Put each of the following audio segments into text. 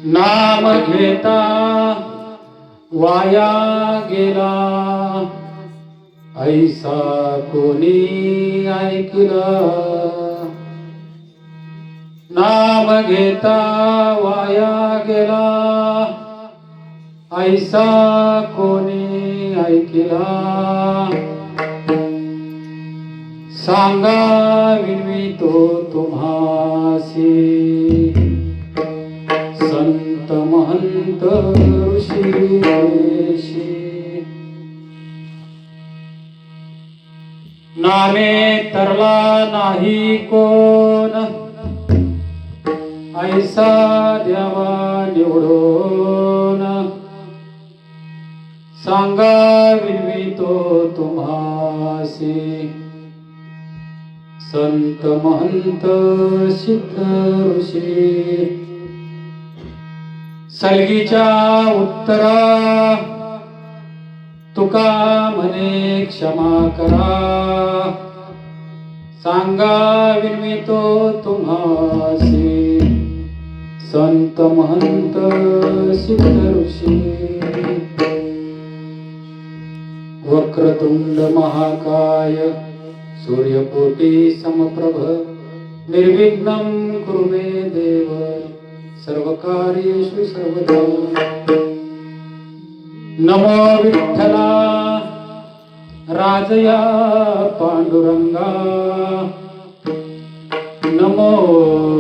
नाम घेता वाया गेला, ऐसा कोणी ऐकला. नाम घेता वाया गेला, ऐसा कोणी ऐकला. सांगा विनवितो तुम्हासी, संत महंत ऋषी. नामे तरला नाही कोण, ऐसा द्यावा निवडून. सांगा विनवितो तुम्हासी, संत महंत सिद्ध ऋषी. सलगीच्या उत्तरा तुका म्हणे क्षमा करा. सांगा विनवितो तुम्हासी, संत महंत सिद्ध ऋषी. वक्रतुंड महाकाय सूर्यकोटी समप्रभ, निर्विघ्नं कुरु मे देव, सर्वकार्येषु सर्वदा. नमो विठ्ठला राजया पांडुरंगा, नमो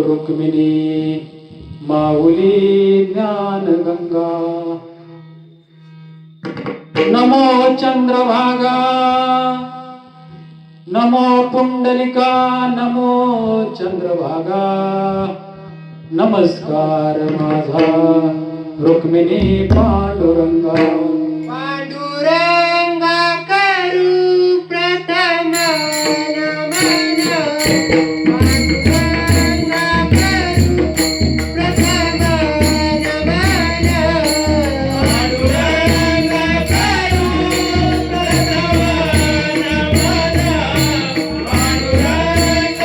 रुक्मिणी माऊली ज्ञानगंगा. नमो चंद्रभागा, नमो पुंडलिका, नमो चंद्रभागा. नमस्कार माझा रुक्मिणी पांडुरंगा. पांडुरंगा करू प्रथम नमन, पांडुरंगा करू प्रथम नमन, पांडुरंगा करू प्रथम नमन, पांडुरंगा करू प्रथम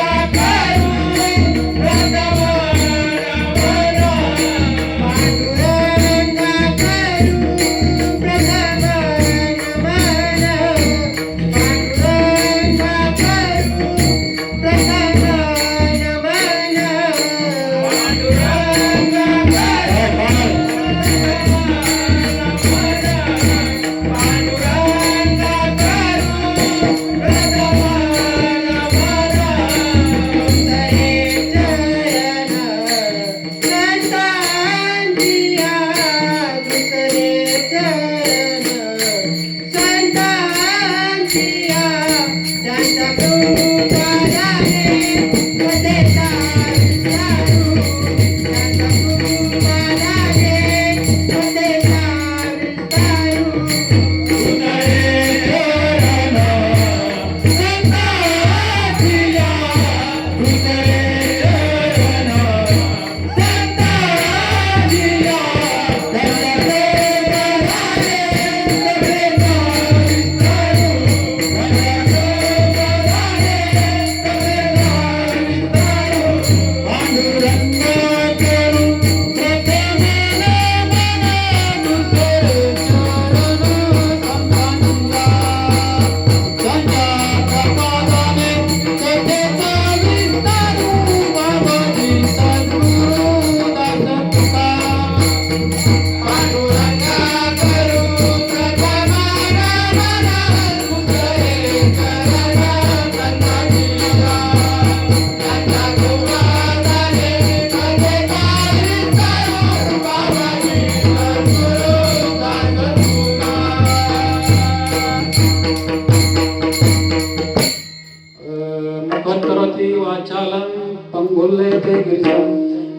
पंगुल्यते गिरिजं,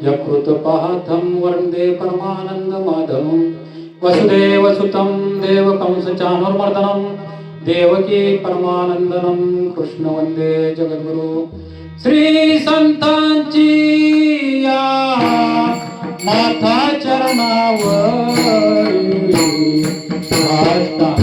यकृत पाहथं वन्दे परमानंद माधवं. वसुदेवसुतं देवकंसचाणूरमर्दनं, देवकी परमानंदनं कृष्ण वंदे जगद्गुरु. श्री संतांची या माता चरणावर साष्टांग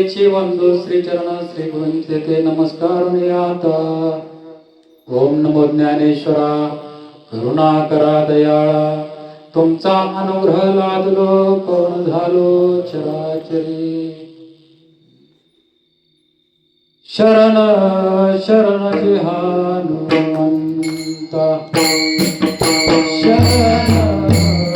तेची वंदू श्रीचरण श्री गुरूंचे ते नमस्कार आता. ओम नमो ज्ञानेश्वरा करुणा करा दयाळा, तुमचा अनुग्रह लादलो पूर्ण झालो चराचरी. शरण शरण जे हनुमंता, शरण शरण जे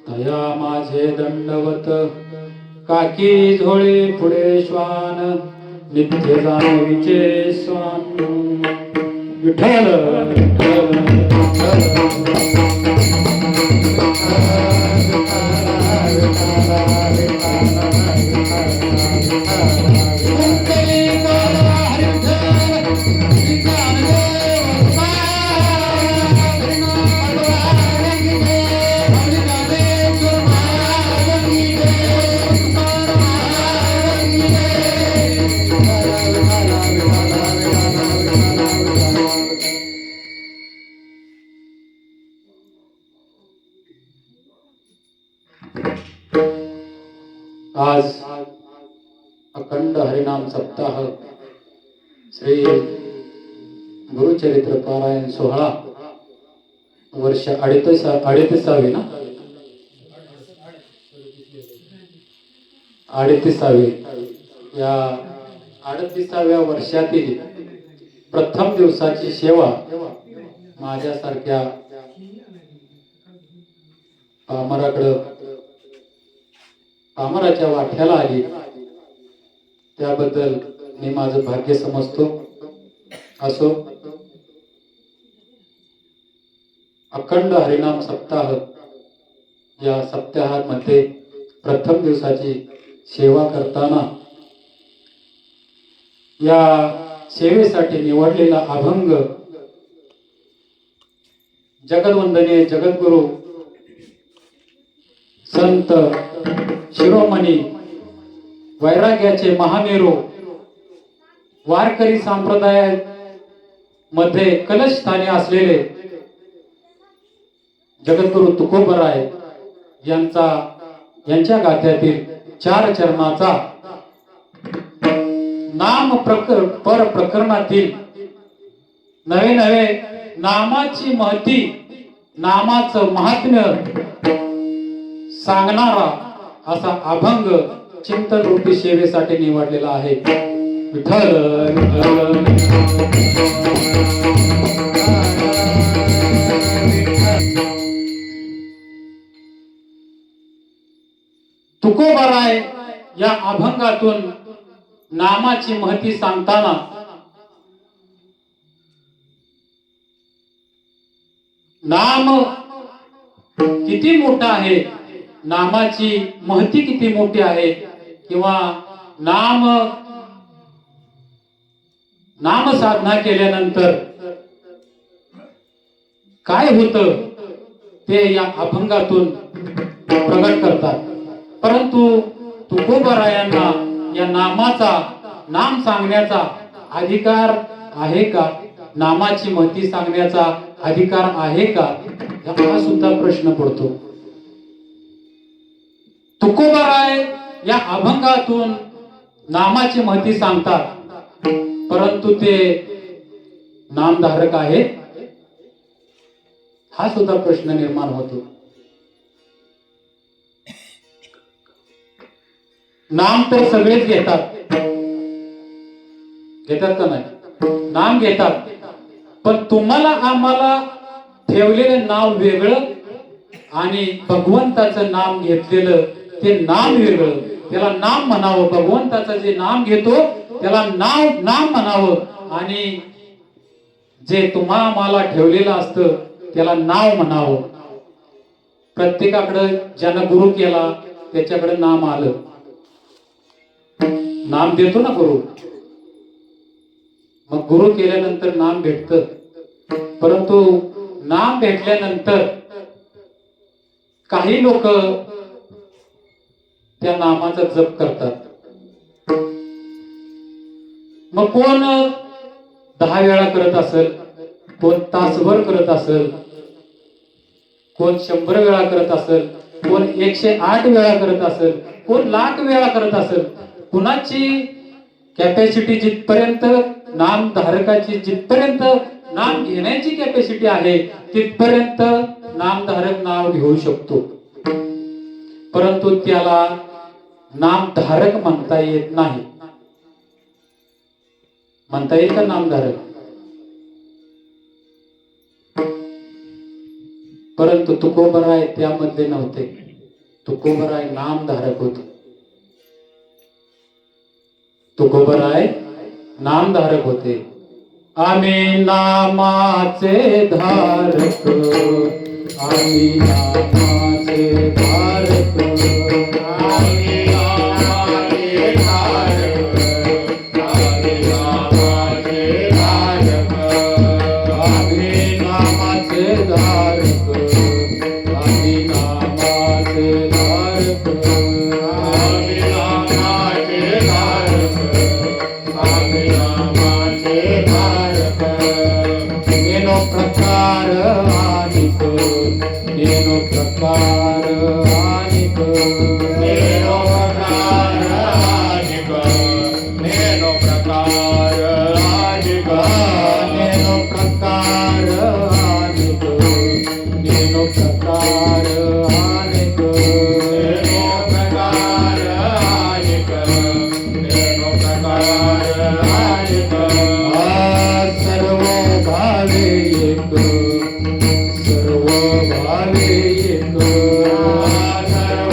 तया माझे दंडवत, काकी झोळी पुढे श्वान, नित्य जाणवीचे स्वान. विठ्ठल आज अखंड हरिनाम सप्ताह श्री गुरुचरित्र पारायण सोहळा वर्ष 38 ना 38 या 38व्या वर्षातील प्रथम दिवसाची सेवा माझ्यासारख्या पामराच्या वाट्याला आली, त्याबद्दल मी माझं भाग्य समजतो. असो, अखंड हरिनाम सप्ताह या सप्ताहामध्ये प्रथम दिवसाची सेवा करताना या सेवेसाठी निवडलेला अभंग जगदवंदनीय जगद्गुरु संत शिरोमणी वैराग्याचे महामेरू वारकरी संप्रदाय मध्ये कलश स्थानी असलेले जगद्गुरु तुकोबराय यांच्या गाथ्यातील 4 चरणाचा नाम पर प्रकरणातील नवे नवे नामाची महती, नामाचं महात्म्य सांगणारा असा अभंग चिंतन रूपी सेवेसाठी निवडलेला आहे. विठ्ठल तुकोबराय या अभंगातून नामाची महती सांगताना नाम किती मोठा आहे, नामाची महती किती मोठी आहे, किंवा नाम साधना केल्यानंतर काय होतं ते या अभंगातून प्रगट करतात. परंतु तुकोबरायांना या नाम सांगण्याचा अधिकार आहे का, नामाची महती सांगण्याचा अधिकार आहे का, हा सुद्धा प्रश्न पडतो. तुकोबराय या अभंगातून नामाची महती सांगतात, परंतु ते नामधारक आहे? हा सुद्धा प्रश्न निर्माण होतो. नाम तर सगळेच घेतात, घेतात का नाही? नाम घेतात, पण तुम्हाला आम्हाला ठेवलेलं नाव वेगळं आणि भगवंताचं नाम घेतलेलं ते नाम वेगळं. त्याला नाम म्हणावं, भगवंताचं जे नाम घेतो त्याला नाम म्हणावं आणि जे तुम्हा आम्हाला ठेवलेलं असतं त्याला नाव म्हणावं. प्रत्येकाकडे ज्यानं गुरु केला त्याच्याकडे नाम आलं. नाम देतो ना गुरु, मग गुरु केल्यानंतर नाम भेटतं. परंतु नाम भेटल्यानंतर काही लोक त्या नामाचा जप करतात. मग कोण 10 वेळा करत असेल, कोण तासभर करत असेल, कोण 100 वेळा करत असेल, कोण 108 वेळा करत असेल, कोण लाख वेळा करत असेल. कुणाची कॅपॅसिटी जिथपर्यंत, नामधारकाची जिथपर्यंत नाम घेण्याची कॅपॅसिटी आहे तिथपर्यंत नामधारक नाव घेऊ शकतो. परंतु त्याला नामधारक म्हणता येत नाही. म्हणता येईल का नामधारक? परंतु तुकोबराय त्यामध्ये नव्हते. तुकोबराय नामधारक होते. तुकोबराय नामधारक होते. आम्ही नामाचे धारक, आम्ही नामाचे धारक, आम्ही नामाचे धारक, आम्ही नामाचे धारक, आम्ही नामाचे धारक, आम्ही नामाचे धारक, आम्ही नामाचे धारक, आम्ही नामाचे धारक. नेनो प्रकार आनिक, नेनो प्रकार आनिक, नेनो प्रकार आनिक, नेनो प्रकार आनिक, नेनो प्रकार आनिक, नेनो प्रकार आनिक, नेनो प्रकार आनिक, नेनो प्रकार आनिक. सर्व भावे एक, सर्व भावे एक, सर्व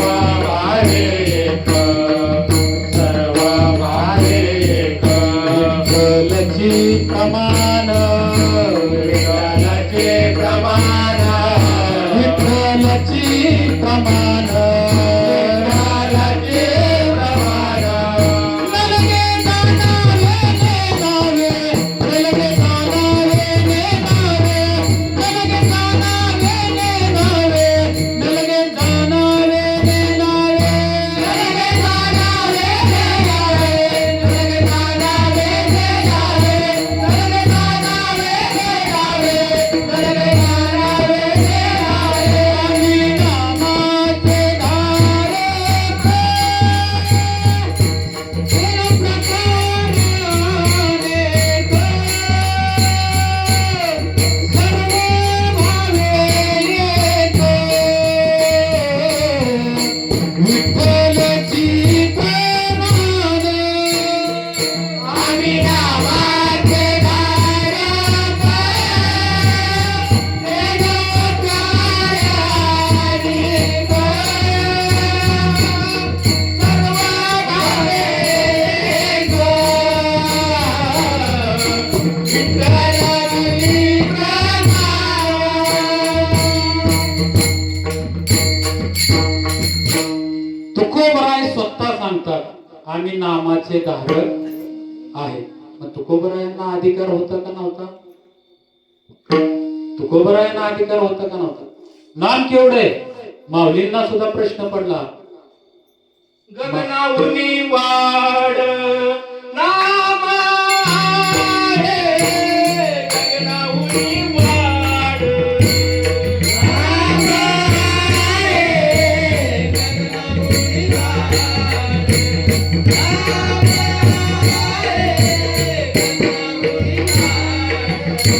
भावे एक, सर्व भावे एक. विठ्ठलची प्रमाण, विठ्ठलचे प्रमाण, विठ्ठलची प्रमाण, विठ्ठलचे प्रमाण. नलगे जाणारे नेनावे, नलगे जाणारे नेनावे, नलगे जाणारे नेनावे, नलगे जाणारे नेनावे, नलगे जाणारे नेनावे, नलगे जाणारे नेनावे, नलगे जाणारे नेनावे, नलगे जाणारे नेनावे. आम्ही नामाचे धारक, नेनो प्रकार अनेक, सर्व भावे एक. विठ्ठलची प्रमाण, आम्ही नामाचे धारक, नेनो प्रकार अनेक, सर्व भावे एक. विठ्ठलाची तुकोबराय स्वतः सांगतात आम्ही नामाचे धारक आहे. मग तुकोबरायांना अधिकार होता का नव्हता? तुकोबरायांना अधिकार होता का नव्हता? नाम केवढे? माऊलींना सुद्धा प्रश्न पडला. गगनावनी वाढ नाम आहे, गगनावनी वाढ नाम आहे, गगनावनी वाढ नाम आहे, गगनावनी वाढ.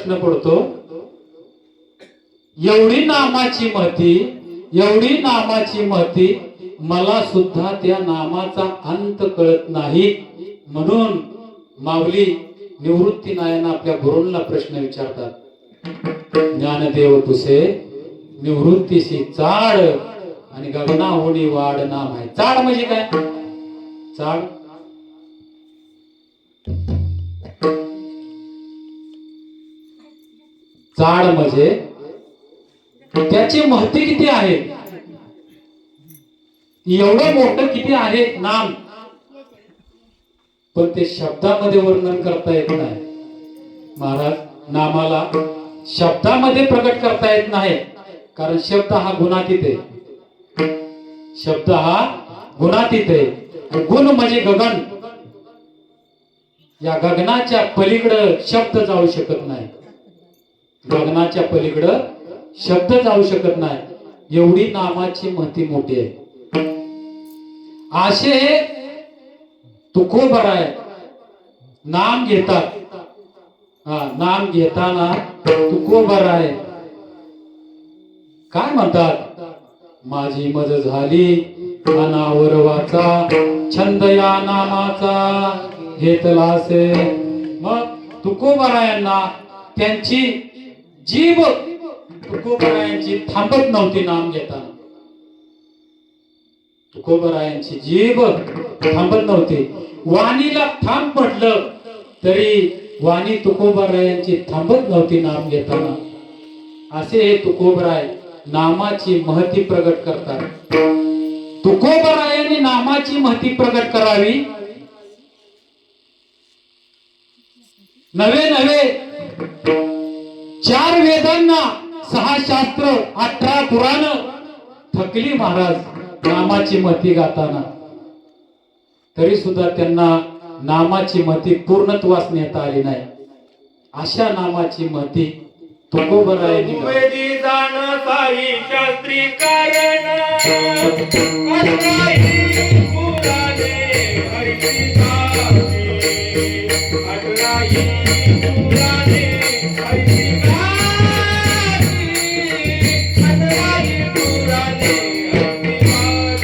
प्रश्न पडतो, एवढी नामाची महती मला सुद्धा त्या नामाचा अंत कळत नाही. म्हणून माऊली निवृत्ती नारायण आपल्या गुरूंना प्रश्न विचारतात, ज्ञानदेव तुसे निवृत्तीशी चाड आणि गगनाहुनी वाढ नाम आहे. चाड म्हणजे काय? चाड चाड म्हणजे त्याची महती किती आहे, एवढं मोठं किती आहे नाम, पण ते शब्दामध्ये वर्णन करता येत नाही. महाराज, नामाला शब्दामध्ये प्रकट करता येत नाही, कारण शब्द हा गुणातीत आहे. शब्द हा गुणातीत आहे. गुण म्हणजे गगन, या गगनाच्या पलीकडं शब्द जाऊ शकत नाही. गगनाच्या पलीकडं शब्द जाऊ शकत नाही. एवढी नामाची महती मोठी आहे. असे हे तुकोबराय नाम घेतात. नाम घेताना तुकोबराय काय म्हणतात, माझी मज झाली अनावर वाचा, छंद या नामाचा घेतलासे. मग तुकोबरायांना त्यांची जीभ तुकोबरायांची थांबत नव्हती नाम घेताना. तुकोबरायांची जीभ थांबत नव्हती. वाणीला थांब म्हटलं तरी वाणी तुकोबरायांची थांबत नव्हती नाम घेताना. असे हे तुकोबराय नामाची महती प्रगट करतात. तुकोबरायांनी नामाची महती प्रगट करावी. नवे 4 वेदांना 6 शास्त्र 18 पुराण थकली महाराज नामाची महती गाताना. तरी सुद्धा त्यांना नामाची महती पूर्णत्वास नेता आली नाही. अशा नामाची महती तुकोबरायांनी वेदी जाण साई शास्त्री कारण अठराही पुराणे हरिची गावी. अठराही पुराणे हरिची गावी. अठराही पुराणे हरिची गावी.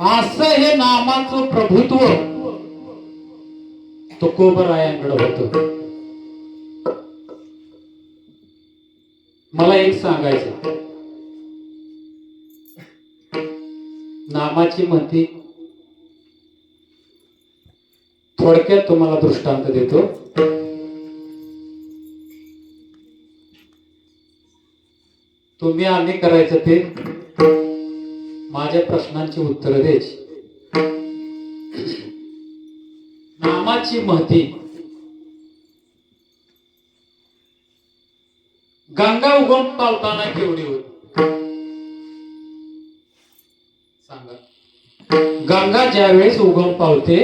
असं हे नामाचं प्रभुत्व तुकोबरायांकडे होत. मला एक सांगायचं, नामाची महती थोडक्यात तुम्हाला दृष्टांत देतो. तुम्ही आम्ही करायचं ते माझ्या प्रश्नांची उत्तर द्यायची. नामाची महती गंगा उगम पावताना केवढी होती सांगा. गंगा ज्यावेळेस उगम पावते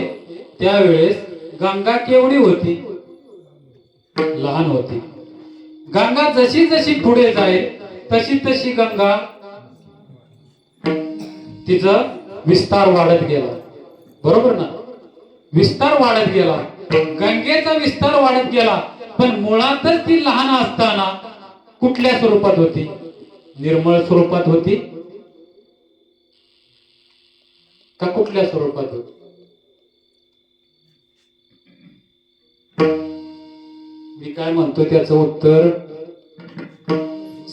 त्यावेळेस गंगा केवढी होती? लहान होती. गंगा जशी जशी पुढे जाईल तशी तशी गंगा तिचं विस्तार वाढत गेला. बरोबर ना? विस्तार वाढत गेला, गंगेचा विस्तार वाढत गेला. पण मुळातच ती लहान असताना कुठल्या स्वरूपात होती? निर्मळ स्वरूपात होती का कुठल्या स्वरूपात होती? मी काय म्हणतो त्याचं उत्तर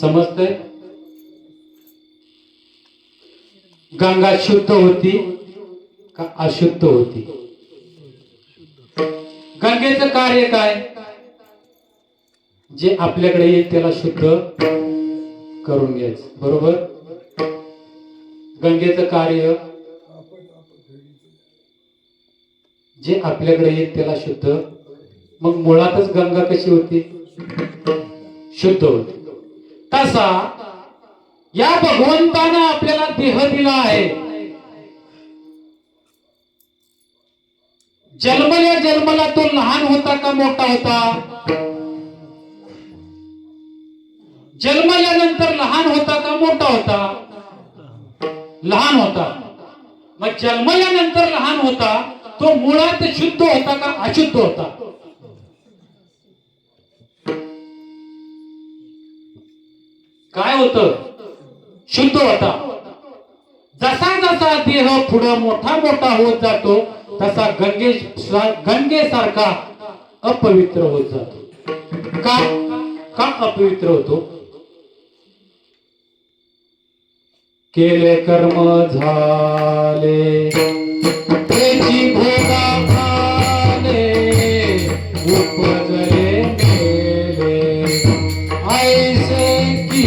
समजतंय? गंगा शुद्ध होती का अशुद्ध होती? गंगेचं कार्य काय? जे आपल्याकडे येईल त्याला शुद्ध करून घ्यायचं. बरोबर? गंगेचं कार्य जे आपल्याकडे येईल त्याला शुद्ध. मग मुळातच गंगा कशी होती? शुद्ध होती. तसा या भगवंतानं आपल्याला देह दिला आहे. जन्मल्या जन्मला तो लहान होता का मोठा होता? जन्मल्यानंतर लहान होता का मोठा होता? लहान होता. मग जन्मल्यानंतर लहान होता तो मुळात शुद्ध होता का अशुद्ध होता? काय होतं? शुद्ध होता. जसा जसा देह पुढे मोठा मोठा होत जातो तसा गंगेसारखा अपवित्र होत जातो. का का अपवित्र होतो? केले कर्म झाले त्याची भोगा झाले, उपजले मेले ऐसे की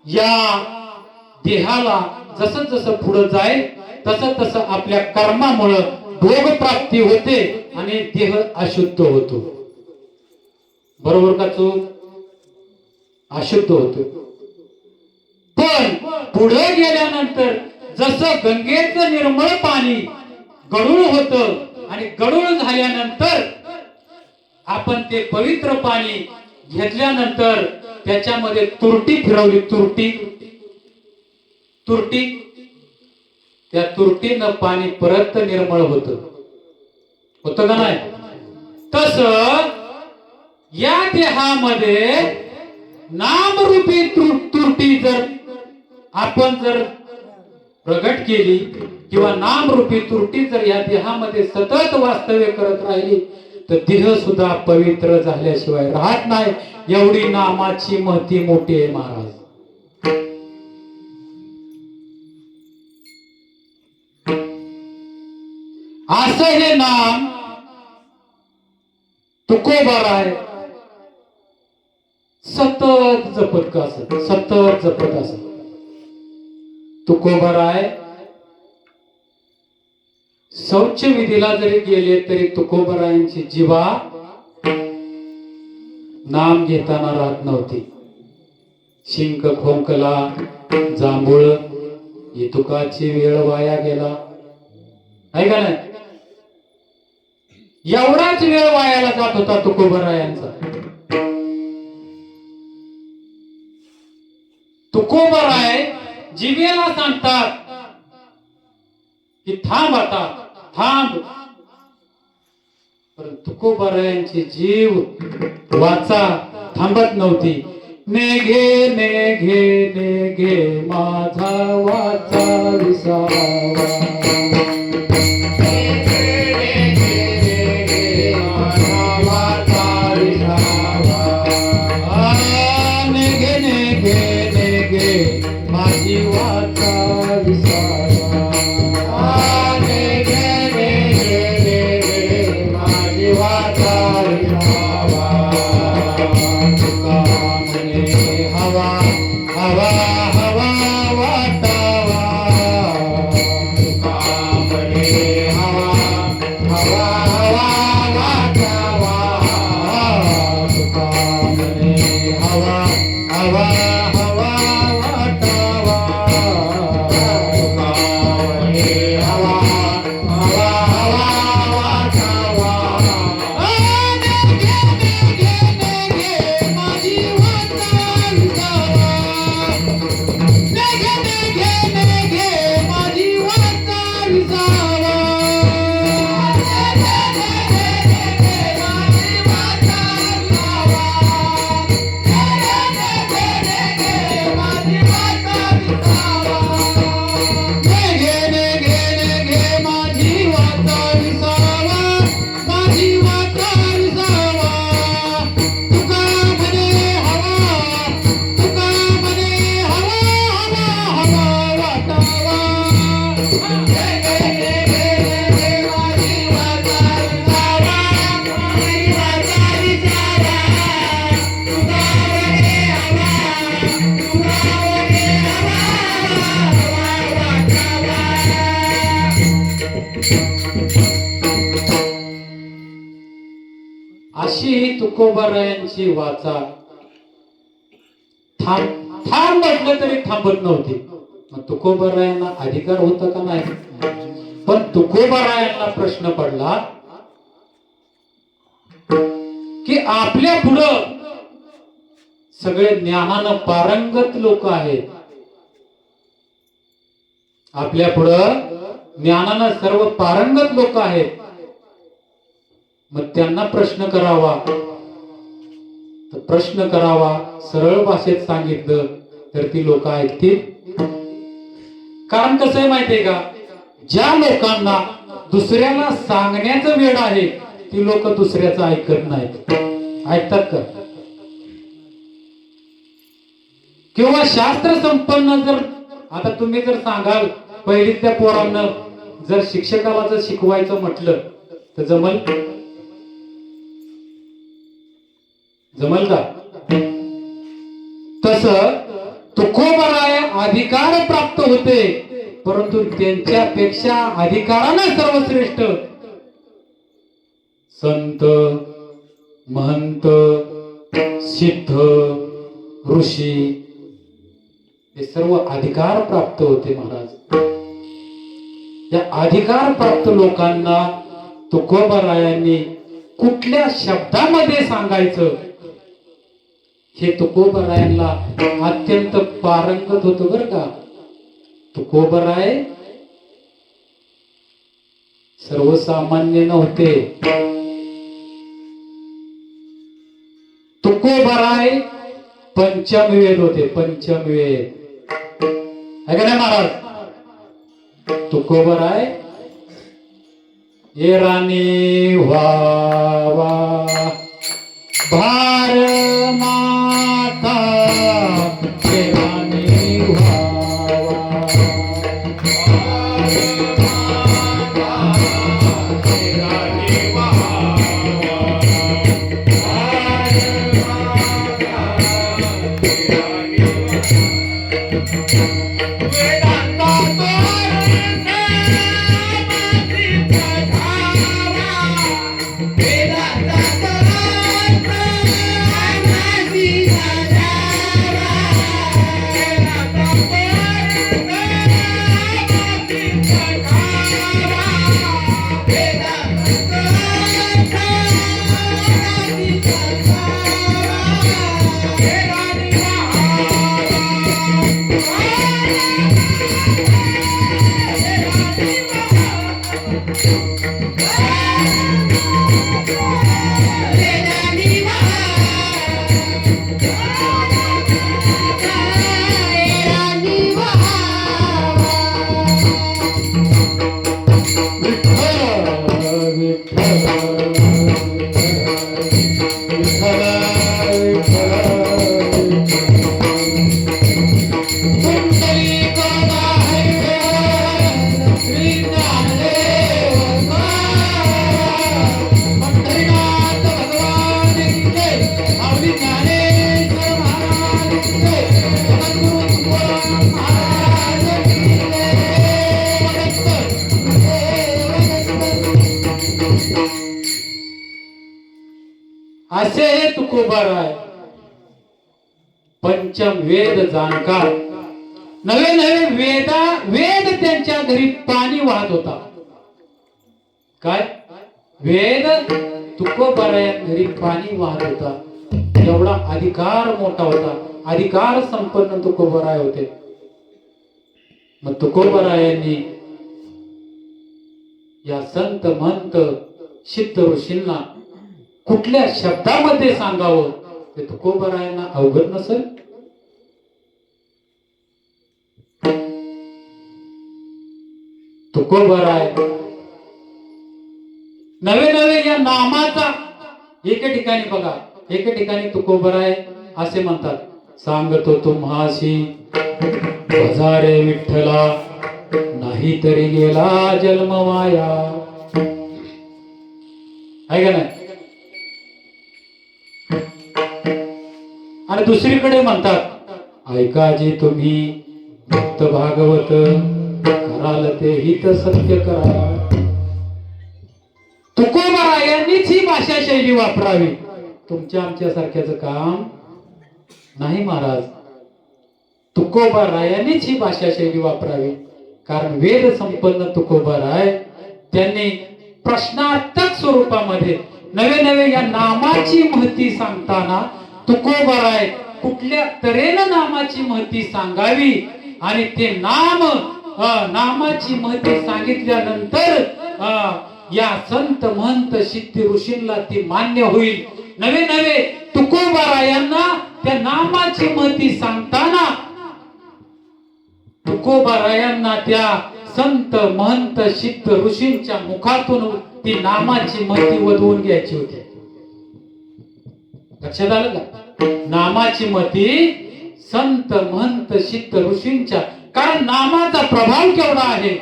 या देहाला जसं जसं पुढे जाईल तसं तसं आपल्या कर्मामुळे भोग प्राप्ती होते आणि देह अशुद्ध होतो. बरोबर का चूक? अशुद्ध होतो. पण पुढे गेल्यानंतर जसं गंगेचं निर्मळ पाणी गढूळ होतं आणि गढूळ झाल्यानंतर आपण ते पवित्र पाणी घेतल्यानंतर त्याच्यामध्ये तुरटी फिरवली, तुरटी त्या तुरटीनं पाणी परत निर्मळ होतं का नाही? तसं या देहामध्ये नामरूपी तुरटी जर आपण जर प्रगट केली किंवा नामरूपी तुरटी जर या देहामध्ये सतत वास्तव्य करत राहिली तर देह सुद्धा पवित्र झाल्याशिवाय राहत नाही. एवढी नामाची महती मोठी आहे महाराज. असं हे नाम तुकोबाराय सतत जपत का असत, सतत जपत असत. तुकोबाराय शौच विधीला जरी गेले तरी तुकोबारायांची जीवा नाम घेताना राहत नव्हती. शिंक खोंकला, जांभूळ, ही तुकाची वेळ वाया गेला आहे का नाही? एवढाच वेळ वायाला जात होता तुकोबारायांचा. तुकोबाराय जिवेला सांगतात की थांब आता, थांब. पण तुकोबारायांची जीव वाचा थांबत नव्हती. नेघे नेघे नेघे माझा वाचा विसावा. नेघे नेघे नेघे माझी वाचा विसावा. नेघे नेघे नेघे माझी वाचा विसावा. तुका म्हणे हवा हवा हवा वाटावा. तुका म्हणे हवा हवा हवा वाटावा. तुका म्हणे हवा हवा हवा वाटावा. तुका म्हणे हवा हवा हवा वाटावा. नेघे नेघे नेघे माझी वाचा विसावा. नेघे नेघे नेघे माझी वाचा विसावा. नेघे नेघे नेघे माझी वाचा विसावा. माझी वाचा विसावा. तुका म्हणे हवा तुका म्हणे हवा हवा हवा वाटावा. नेघे नेघे नेघे माझी वाचा विसावा. माझी वाचा विसावा. तुका म्हणे हवा तुका म्हणे हवा हवा वाटावा. अशी तुकोबारायांची वाचा थांब म्हटलं तरी थांबत नव्हती. मग तुकोबारायांना अधिकार होता का नाही? पण तुकोबारायांना प्रश्न पडला की आपल्या पुढं सगळे ज्ञानानं पारंगत लोक आहेत. आपल्या पुढं ज्ञानानं सर्व पारंगत लोक आहेत. मग त्यांना प्रश्न करावा तर प्रश्न करावा सरळ भाषेत सांगितलं तर ती लोक ऐकतील. कारण कसं आहे माहितीये का, ज्या लोकांना दुसऱ्याला सांगण्याचं वेळ आहे ती लोक दुसऱ्याचं ऐकत नाहीत. ऐकतात का? किंवा शास्त्र संपन्न जर आता तुम्ही जर सांगाल पहिलीत त्या पोरांना जर शिक्षकाला जर शिकवायचं म्हटलं तर जमल का? तस तुकोबाराय अधिकार प्राप्त होते परंतु त्यांच्यापेक्षा अधिकाराने सर्वश्रेष्ठ संत महंत सिद्ध ऋषी हे सर्व अधिकार प्राप्त होते महाराज. या अधिकार प्राप्त लोकांना तुकोबारायांनी कुठल्या शब्दामध्ये सांगायचं हे तुकोबारायांना अत्यंत पारंगत होतं बरं का. तुकोबाराय सर्वसामान्य नव्हते. तुकोबाराय पंचमवेद होते. पंचमवेद आहे का नाही महाराज? तुकोबाराय ये राणी व्हावा भार माता ये राणी व्हावा. वेदांता तुकोबाराय पंचम वेद जाणकार. नवे नवे वेद त्यांच्या घरी पाणी वाहत होता. काय वेद तुकोबाराया घरी पाणी वाहत होता. एवढा अधिकार मोठा होता. अधिकार संपन्न तुकोबाराय होते. मग तुकोबारायांनी या संत महंत सिद्ध ऋषींना कुठल्या शब्दामध्ये सांगावं ते तुकोबारायांना अवघड नसेल. तुकोबाराय नवे नवे या नामाचा एके ठिकाणी बघा, एके ठिकाणी तुकोबाराय असे म्हणतात, सांगतो तुम्हासी हजारे विठ्ठला नाही तरी गेला जन्म वाया. आहे का नाही. आणि दुसरीकडे म्हणतात, ऐका जी तुम्ही भक्त भागवत कराल ते हित सत्य करा. तुकोबारायांनीच ही भाषा शैली वापरावी. तुमच्या आमच्या सारख्याचं काम नाही महाराज. तुकोबारायांनीच ही भाषा शैली वापरावी. कारण वेद संपन्न तुकोबाराय त्यांनी प्रश्नार्थक स्वरूपामध्ये नवे नवे या नामाची महती सांगताना तुकोबाराय कुठल्या तऱ्हेनं नामाची महती सांगावी आणि ते नामाची महती सांगितल्यानंतर या संत महंत सिद्ध ऋषींना ती मान्य होईल. नवे नवे तुकोबारायांना त्या नामाची महती सांगताना तुकोबारायांना त्या संत महंत सिद्ध ऋषींच्या मुखातून ती नामाची महती वधवून घ्यायची होती. लक्षात आलं का. नामाची महती संत महंत सिद्ध ऋषींच्या, कारण नामाचा प्रभाव केवढा आहे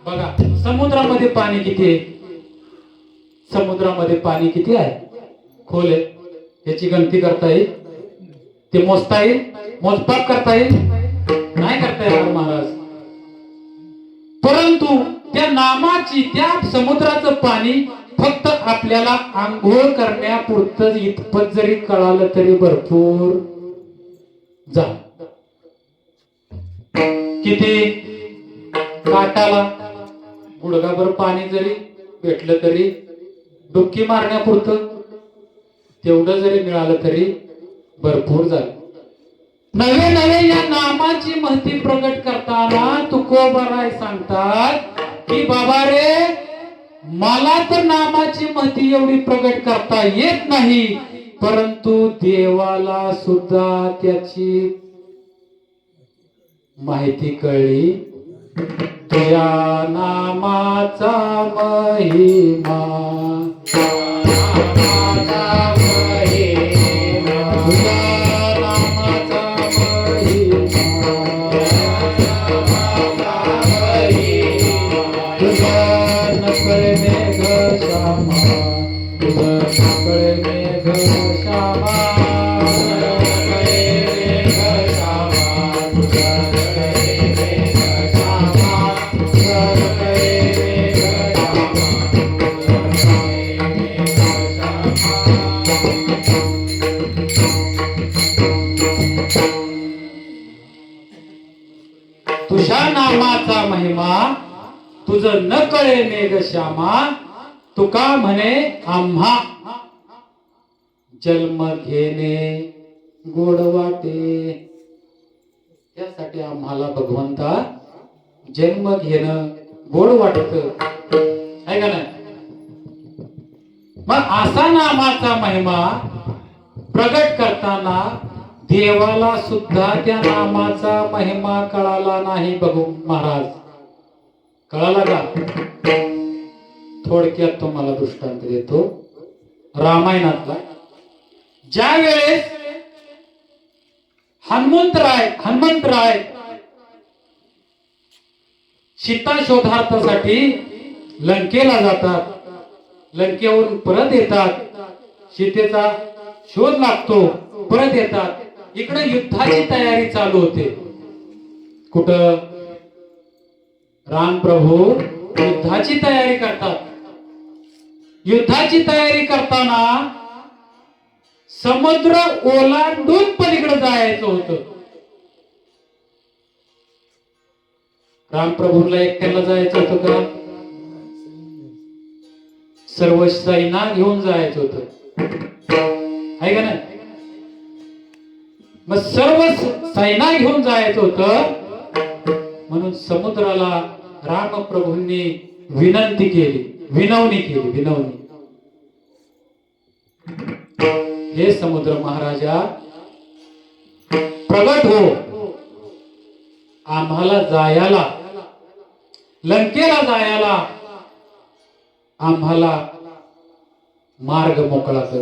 बघा. समुद्रामध्ये पाणी किती आहे. समुद्रामध्ये पाणी किती आहे, खोल आहे. याची गणती करता येईल, ते मोजता येईल, मोजपाप करता येईल, नाही करता येणार महाराज. परंतु त्या नामाची, त्या समुद्राचं पाणी फक्त आपल्याला आंघोळ करण्यापुरतं इतपत जरी कळालं तरी भरपूर जा. किती काटाला गुडघाभर पाणी जरी भेटलं तरी, डुबकी मारण्यापुरतं तेवढं जरी मिळालं तरी भरपूर झालं. नवे नवे या नामाची महती प्रगट करताना तुकोबाराय सांगतात की बाबा रे, मला तर नामाची महती एवढी प्रगट करता येत नाही, परंतु देवाला सुद्धा त्याची माहिती कळली. तुया नामाचा महिमा, तुझ्या नामाचा महिमा तुझं न कळे मेघ श्यामा. तुका म्हणे आम्हा जन्म घेणे गोड वाटे. त्यासाठी आम्हाला भगवंता जन्म घेणं गोड वाटत आहे का नाही. मग असा नामाचा महिमा प्रगट करताना देवाला सुद्धा त्या नामाचा महिमा कळाला नाही. बघू महाराज, कळाला का. थोडक्यात तुम्हाला दृष्टांत देतो. रामायणातला ज्या वेळेस हनुमंतराय सीता शोधार्थासाठी लंकेला जातात. लंकेवरून परत येतात. सीतेचा शोध लागतो, परत येतात. इकडे युद्धाची तयारी चालू होते. कुठं राम प्रभू युद्धाची तयारी करतात. युद्धाची तयारी करताना समुद्र ओलांडून पलीकडे जायचं होतं. रामप्रभूंना एकट्याला जायचं होतं का? सर्व सैना घेऊन जायचं होतं, आहे का नाही? मग सर्व सैना घेऊन जायचं होतं, म्हणून समुद्राला रामप्रभूंनी विनंती केली, विनवणी केली, विनवणी. हे समुद्र महाराजा, प्रगट हो, आम्हाला जायला, लंकेला जायला आम्हाला मार्ग मोकळा कर.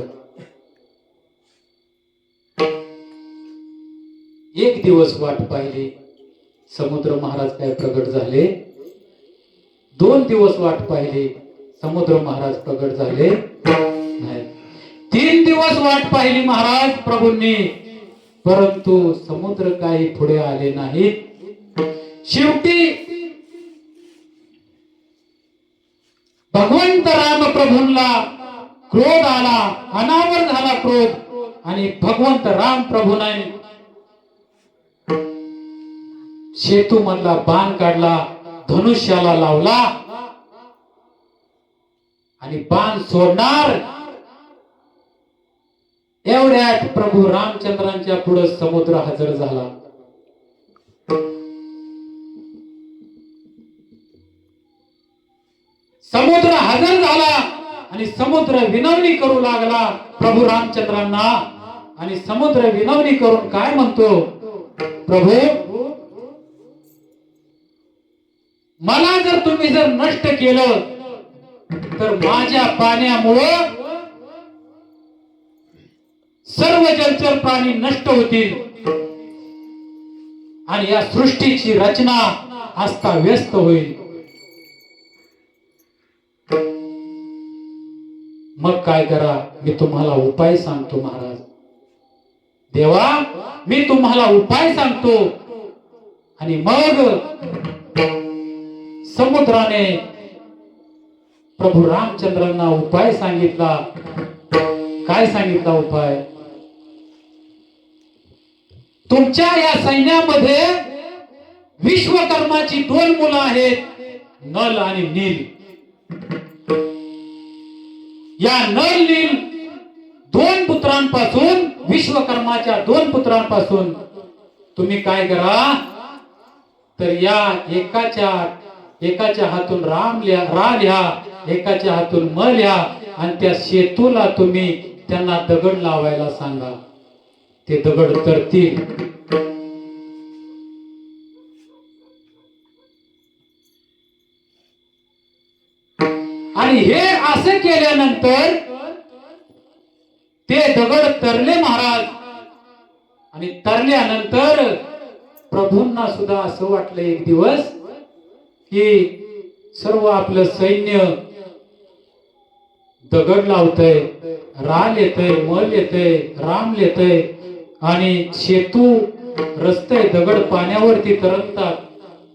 एक दिवस वाट पाहिली, समुद्र महाराज काय प्रगट झाले. 2 दिवस वाट पाहिली, समुद्र महाराज प्रगट झाले नाही. 3 दिवस वाट पाहिली महाराज प्रभूंनी, परंतु समुद्र काही पुढे आले नाहीत. शेवटी भगवंत राम प्रभूंना क्रोध आला, अनावर झाला क्रोध, आणि भगवंत राम प्रभूने सेतू मधला बाण काढला, धनुष्याला लावला आणि बाण सोडणार एवढ्यात प्रभू रामचंद्रांच्या पुढे समुद्र हजर झाला. समुद्र हजर झाला आणि समुद्र विनवणी करू लागला प्रभू रामचंद्रांना. आणि समुद्र विनवणी करून काय म्हणतो, प्रभू मला जर तुम्ही जर नष्ट केलं तर माझ्या पाण्यामुळं सर्व जलचर प्राणी नष्ट होतील आणि या सृष्टीची रचना अस्ताव्यस्त होईल. मग काय करा, मी तुम्हाला उपाय सांगतो महाराज. देवा, मी तुम्हाला उपाय सांगतो. आणि मग समुद्राने प्रभू रामचंद्रांना उपाय सांगितला. काय सांगितला उपाय? तुमच्या या सैन्यामध्ये विश्वकर्माची 2 मुलं आहेत, नल आणि नील. या नल नील 2 पुत्रांपासून, विश्वकर्माच्या 2 पुत्रांपासून तुम्ही काय करा, तर या एकाच्या हातून रा लिहा, एकाच्या हातून म लिहा, आणि त्या सेतूला तुम्ही त्यांना दगड लावायला सांगा. ते दगड तरतील. आणि हे असं केल्यानंतर ते दगड तरले महाराज. आणि तरल्यानंतर प्रभूंना सुद्धा असं वाटलं एक दिवस की सर्व आपलं सैन्य दगड लावतय, राल येतय, मल येतय, राम येतय, आणि सेतू रस्ते दगड पाण्यावरती तरंगतात.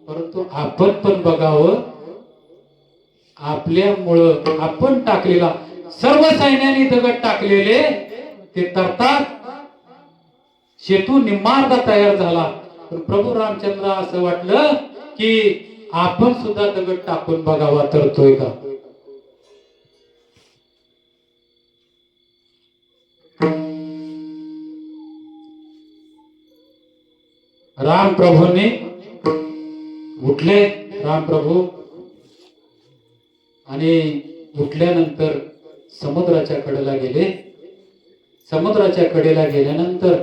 परंतु आपण पण बघावं, आपल्यामुळं आपण टाकलेला, सर्व सैन्याने दगड टाकलेले ते तरतात. सेतू निम्मार्धा तयार झाला. पण प्रभू रामचंद्र असं वाटलं की आपण सुद्धा दगड टाकून बघावा तरतोय का. राम प्रभूंनी उठले, राम प्रभू, आणि उठल्यानंतर समुद्राच्या कडेला गेले. समुद्राच्या कडेला गेल्यानंतर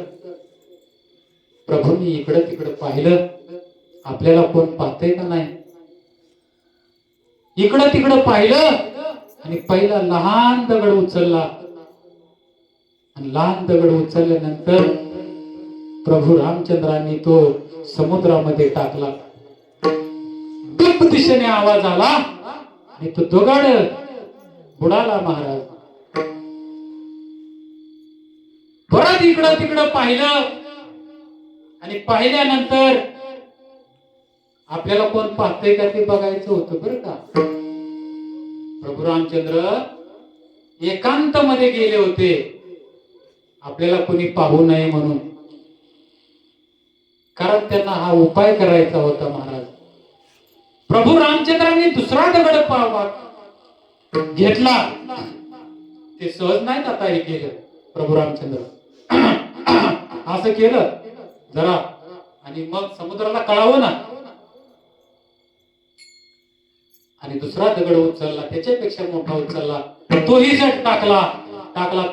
प्रभूंनी इकडं तिकडं पाहिलं, आपल्याला कोण पाहतंय का नाही. इकडं तिकडं पाहिलं आणि पहिला लहान दगड उचलला. आणि लहान दगड उचलल्यानंतर प्रभू रामचंद्रांनी तो समुद्रामध्ये टाकला. दुप्प दिशेने आवाज आला आणि तो दगड बुडाला महाराज. परत इकडं तिकडं पाहिलं आणि पाहिल्यानंतर आपल्याला कोण पाहतंय का ते बघायचं होतं बरं का. प्रभू रामचंद्र एकांत मध्ये गेले होते आपल्याला कोणी पाहू नये म्हणून, कारण त्यांना हा उपाय करायचा होता महाराज. प्रभू रामचंद्रांनी दुसरा दगड घेतला. ते सहज नाहीत आता हे केलं. प्रभू रामचंद्र असं केलं जरा, आणि मग समुद्राला कळावं ना, आणि दुसरा दगड उचलला, त्याच्यापेक्षा मोठा उचलला, तोही जट टाकला,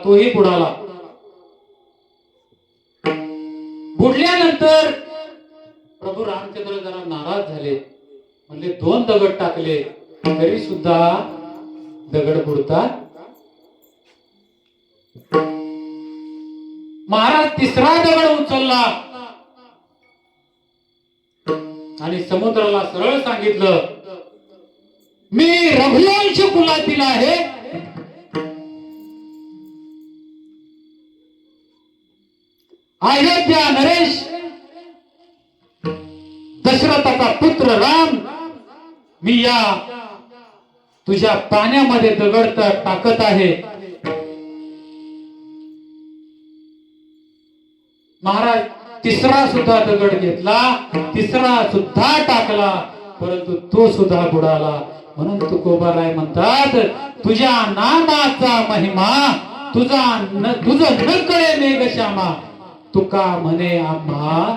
तोही बुडाला. बुडल्यानंतर प्रभू रामचंद्र जरा नाराज झाले. म्हणजे 2 दगड टाकले तरी सुद्धा दगड बुडतात. महाराज तिसरा दगड उचलला आणि समुद्राला सरळ सांगितलं, मी रघुवंश कुलातील आहे. अयोध्या नरेश दशरथाचा पुत्र राम, मी या तुझ्या पाण्यामध्ये दगड टाकत आहे. महाराज तिसरा सुद्धा दगड घेतला, तिसरा सुद्धा टाकला, परंतु तो सुद्धा बुडाला. म्हणून तुकोबाराय म्हणतात, तुझ्या नामाचा महिमा तुझं न कळे मेघश्यामा, तुका म्हणे आम्हा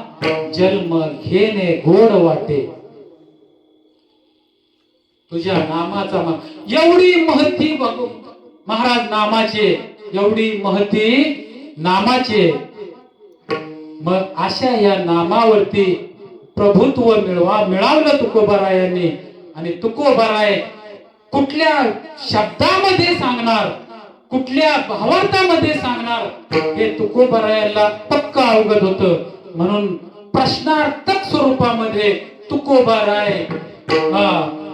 जन्म घेणे गोड वाटे. तुझ्या नामाचा एवढी महती महाराज नामाचे, एवढी महती नामाचे. मग अशा या नामावरती प्रभुत्व मिळवलं तुकोबारायांनी. आणि तुकोबाराय कुठल्या शब्दामध्ये सांगणार, कुठल्या भावार्थामध्ये सांगणार, हे तुकोबारायाला पक्क अवगत होतं. म्हणून प्रश्नार्थक स्वरूपामध्ये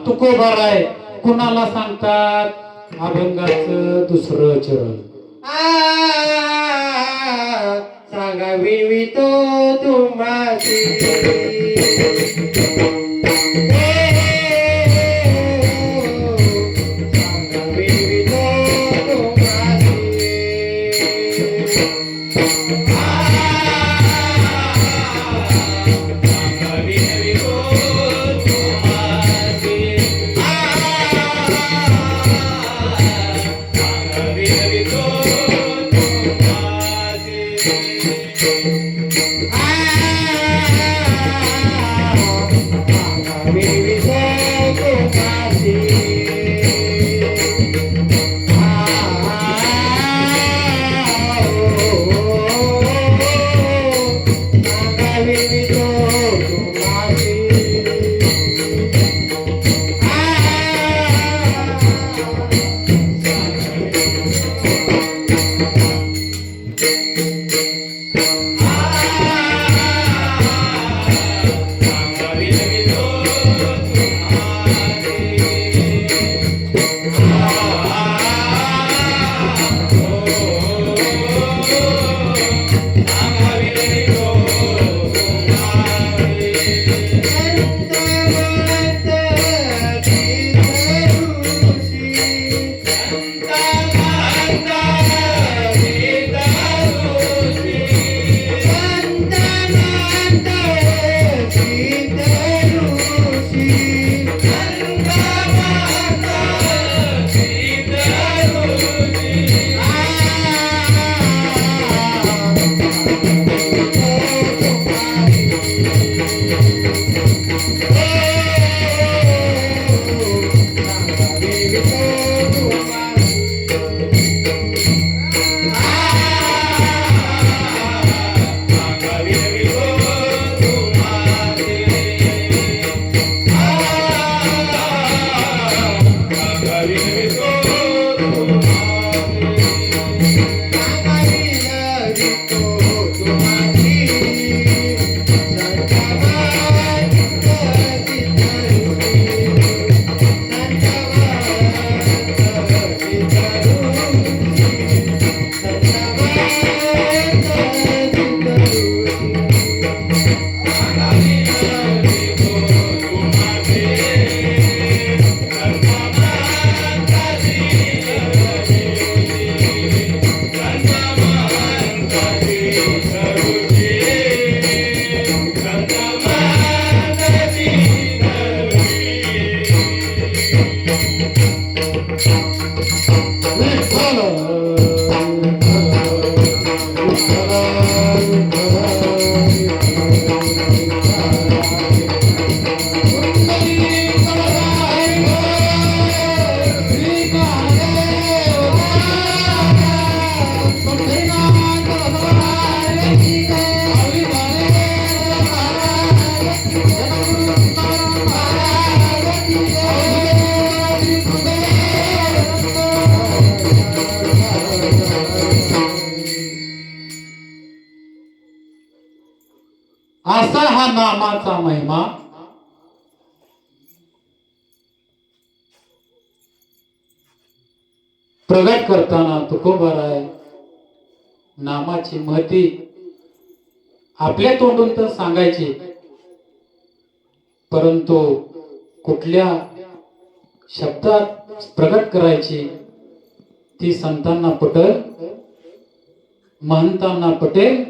तुकोबाराय कुणाला सांगतात? अभंगाचं दुसरं चरण. सांगा विनवितो तुम्हासी, असा हा नामाचा महिमा प्रगट करताना तुकोबाराय नामाची महती आपल्या तोंडून तर सांगायची, परंतु कुठल्या शब्दात प्रगट करायची ती संतांना पटेल, महंतांना पटेल,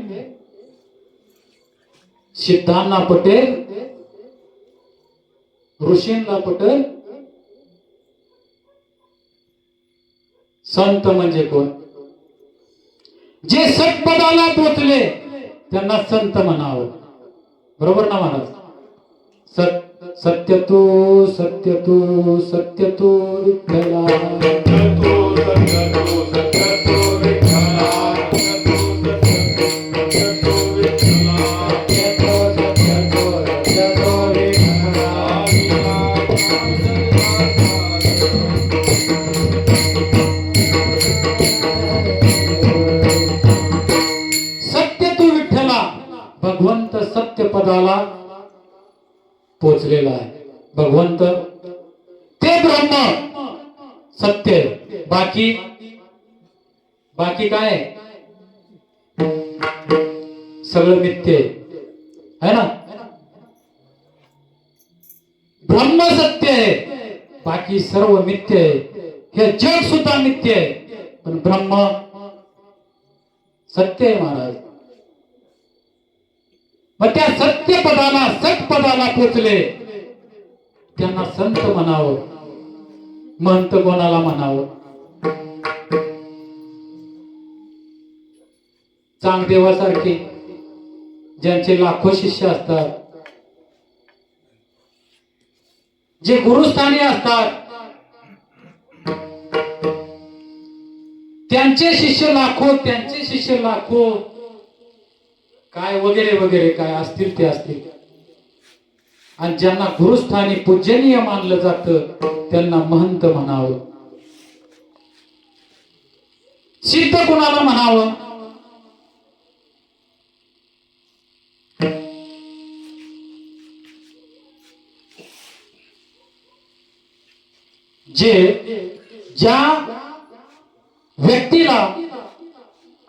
सिद्धांना पटेल, ऋषींना पटेल. संत म्हणजे कोण? जे सत्पदाला पोचले त्यांना संत म्हणावं. बरोबर ना महाराज? सत्य तू सत्य तू सत्य तू विठ्ठला, भगवंत सत्य पदाला पोचलेला आहे. भगवंत ते ब्रह्म सत्य, बाकी बाकी काय सगळं मिथ्य आहे ना. ब्रह्म सत्य आहे, बाकी सर्व मिथ्य आहे. हे जग सुद्धा मिथ्य आहे, पण ब्रह्म सत्य आहे महाराज. मग त्या सत्य पदाला सत्पदाला पोचले त्यांना संत म्हणावं. महंत कोणाला म्हणावं? चांगदेवासारखे ज्यांचे लाखो शिष्य असतात, जे गुरुस्थानी असतात, त्यांचे शिष्य लाखो, त्यांचे शिष्य लाखो, काय वगैरे वगैरे काय असतील ते असतील. आणि ज्यांना गुरुस्थानी पूजनीय मानलं जातं त्यांना महंत म्हणावं. सिद्ध कुणाला म्हणावं? ज्या व्यक्तीला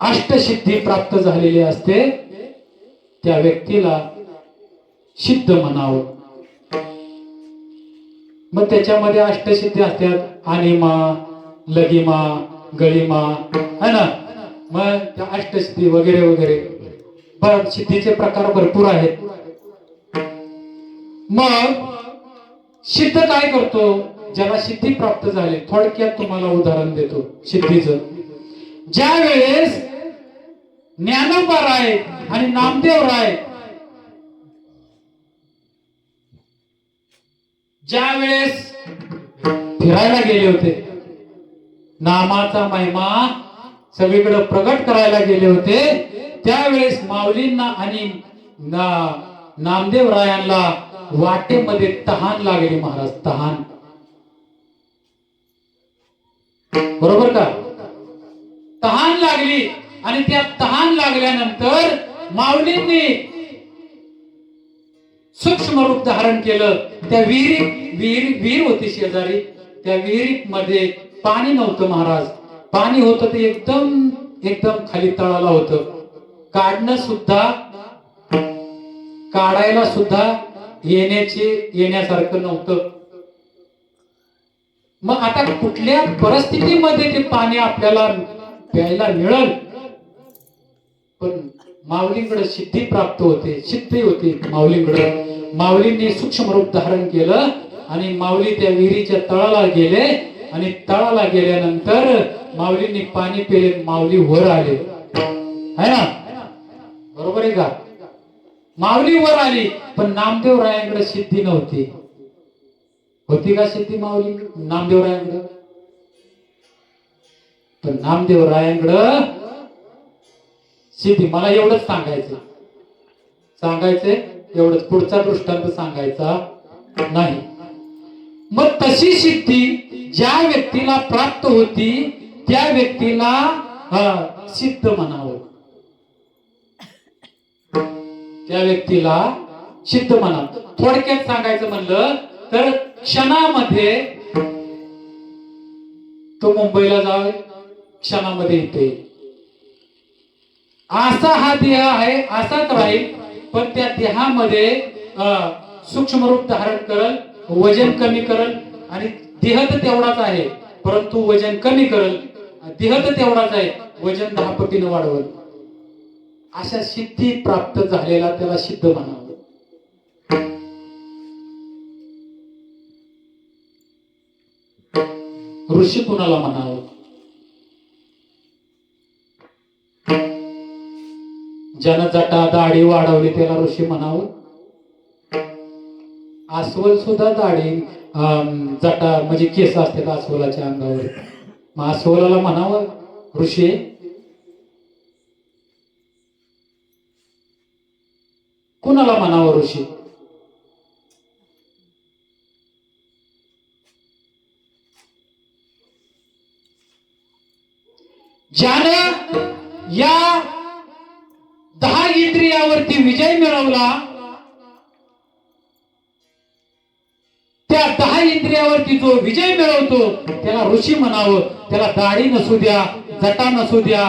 अष्टसिद्धी प्राप्त झालेली असते त्या व्यक्तीला सिद्ध म्हणावं. मग त्याच्यामध्ये अष्टसिद्धी असतात, अनिमा, लगिमा, गळिमा है ना. मग त्या अष्टसिद्धी वगैरे वगैरे सिद्धीचे प्रकार भरपूर आहेत. मग सिद्ध काय करतो? ज्याला सिद्धी प्राप्त झाली, थोडक्यात तुम्हाला उदाहरण देतो सिद्धीचं. ज्या वेळेस ज्ञानोबा राय आणि नामदेव राय ज्या वेळेस फिरायला गेले होते, नामाचा महिमा सगळीकडे प्रगट करायला गेले होते, त्यावेळेस माऊलींना आणि नामदेव रायांना वाटेमध्ये तहान लागली महाराज. तहान, बरोबर का? तहान लागली आणि त्या तहान लागल्यानंतर माऊलींनी सूक्ष्म रूप धारण केलं. त्या विहीर होती शेजारी, त्या विहिरीत मध्ये पाणी नव्हतं महाराज. पाणी होतं ते एकदम एकदम खाली तळाला होतं. काढायला सुद्धा येण्यासारखं नव्हतं. मग आता कुठल्या परिस्थितीमध्ये ते पाणी आपल्याला प्यायला मिळेल? पण माऊलींकडे सिद्धी प्राप्त होते, सिद्धी होती माऊलींकडे. माऊलींनी सूक्ष्म रूप धारण केलं आणि माऊली त्या विहिरीच्या तळाला गेले आणि तळाला गेल्यानंतर माऊलींनी पाणी पिले, माऊली वर आले है ना. बरोबर आहे का? माऊली वर आली, पण नामदेव रायांकडे सिद्धी नव्हती. होती का सिद्धी माऊली नामदेव रायांकडे? पण नामदेव रायांकडं सिद्धी. मला एवढंच सांगायचंय एवढंच, पुढचा दृष्टांत सांगायचा नाही. मग तशी सिद्धी ज्या व्यक्तीला प्राप्त होती त्या व्यक्तीला सिद्ध म्हणावं. त्या व्यक्तीला सिद्ध म्हणावं. थोडक्यात सांगायचं म्हणलं तर क्षणामध्ये तो मुंबईला जावे, क्षणामध्ये येते. असा हा देह आहे, असाच राहील, पण त्या देहामध्ये सूक्ष्म रूप धारण करल, वजन कमी करल, आणि देह तर तेवढाच आहे परंतु वजन कमी करल. देह तर तेवढाच आहे, वजन 10 पटीने वाढवल. अशा सिद्धी प्राप्त झालेला त्याला सिद्ध म्हणावं. ऋषी कुणाला म्हणावं? ज्यानं जटा दाढी वाढवली त्याला ऋषी म्हणावं. अस्वल सुद्धा दाढी जटा म्हणजे केस असतात अस्वलाच्या अंगावर, मग अस्वलाला म्हणावं ऋषी? कुणाला म्हणावं ऋषी? ज्यानं या 10 इंद्रियावरती विजय मिळवला, त्या 10 इंद्रियावरती जो विजय मिळवतो त्याला ऋषी म्हणावं. त्याला दाढी नसू द्या, जटा नसू द्या,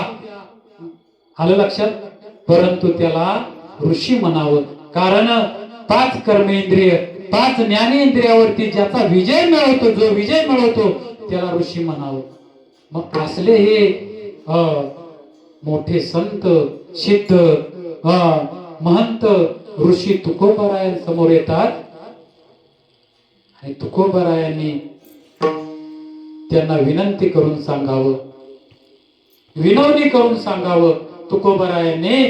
आलं लक्षात? परंतु त्याला ऋषी म्हणावं. कारण 5 कर्मेंद्रिय, 5 ज्ञानेंद्रियावरती ज्याचा विजय मिळवतो, जो विजय मिळवतो त्याला ऋषी म्हणावं. मग असले हे मोठे संत, सिद्ध, महंत ऋषी तुकोबारायांसमोर येतात आणि तुकोबारायांनी त्यांना विनंती करून सांगावं, विनवणी करून सांगावं. तुकोबारायांनी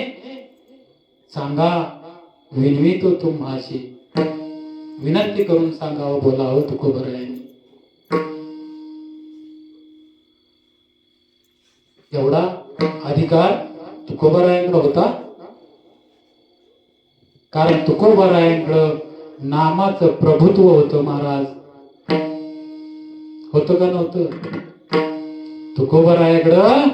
सांगा, विनवितो तुम्हाशी, विनंती करून सांगावं, बोलावं तुकोबारायांनी. एवढा अधिकार तुकोबारायांकडे होता. कारण तुकोबारायांकडं नामाचं प्रभुत्व होतं. महाराज होतं का नव्हतं? तुकोबारायाकडं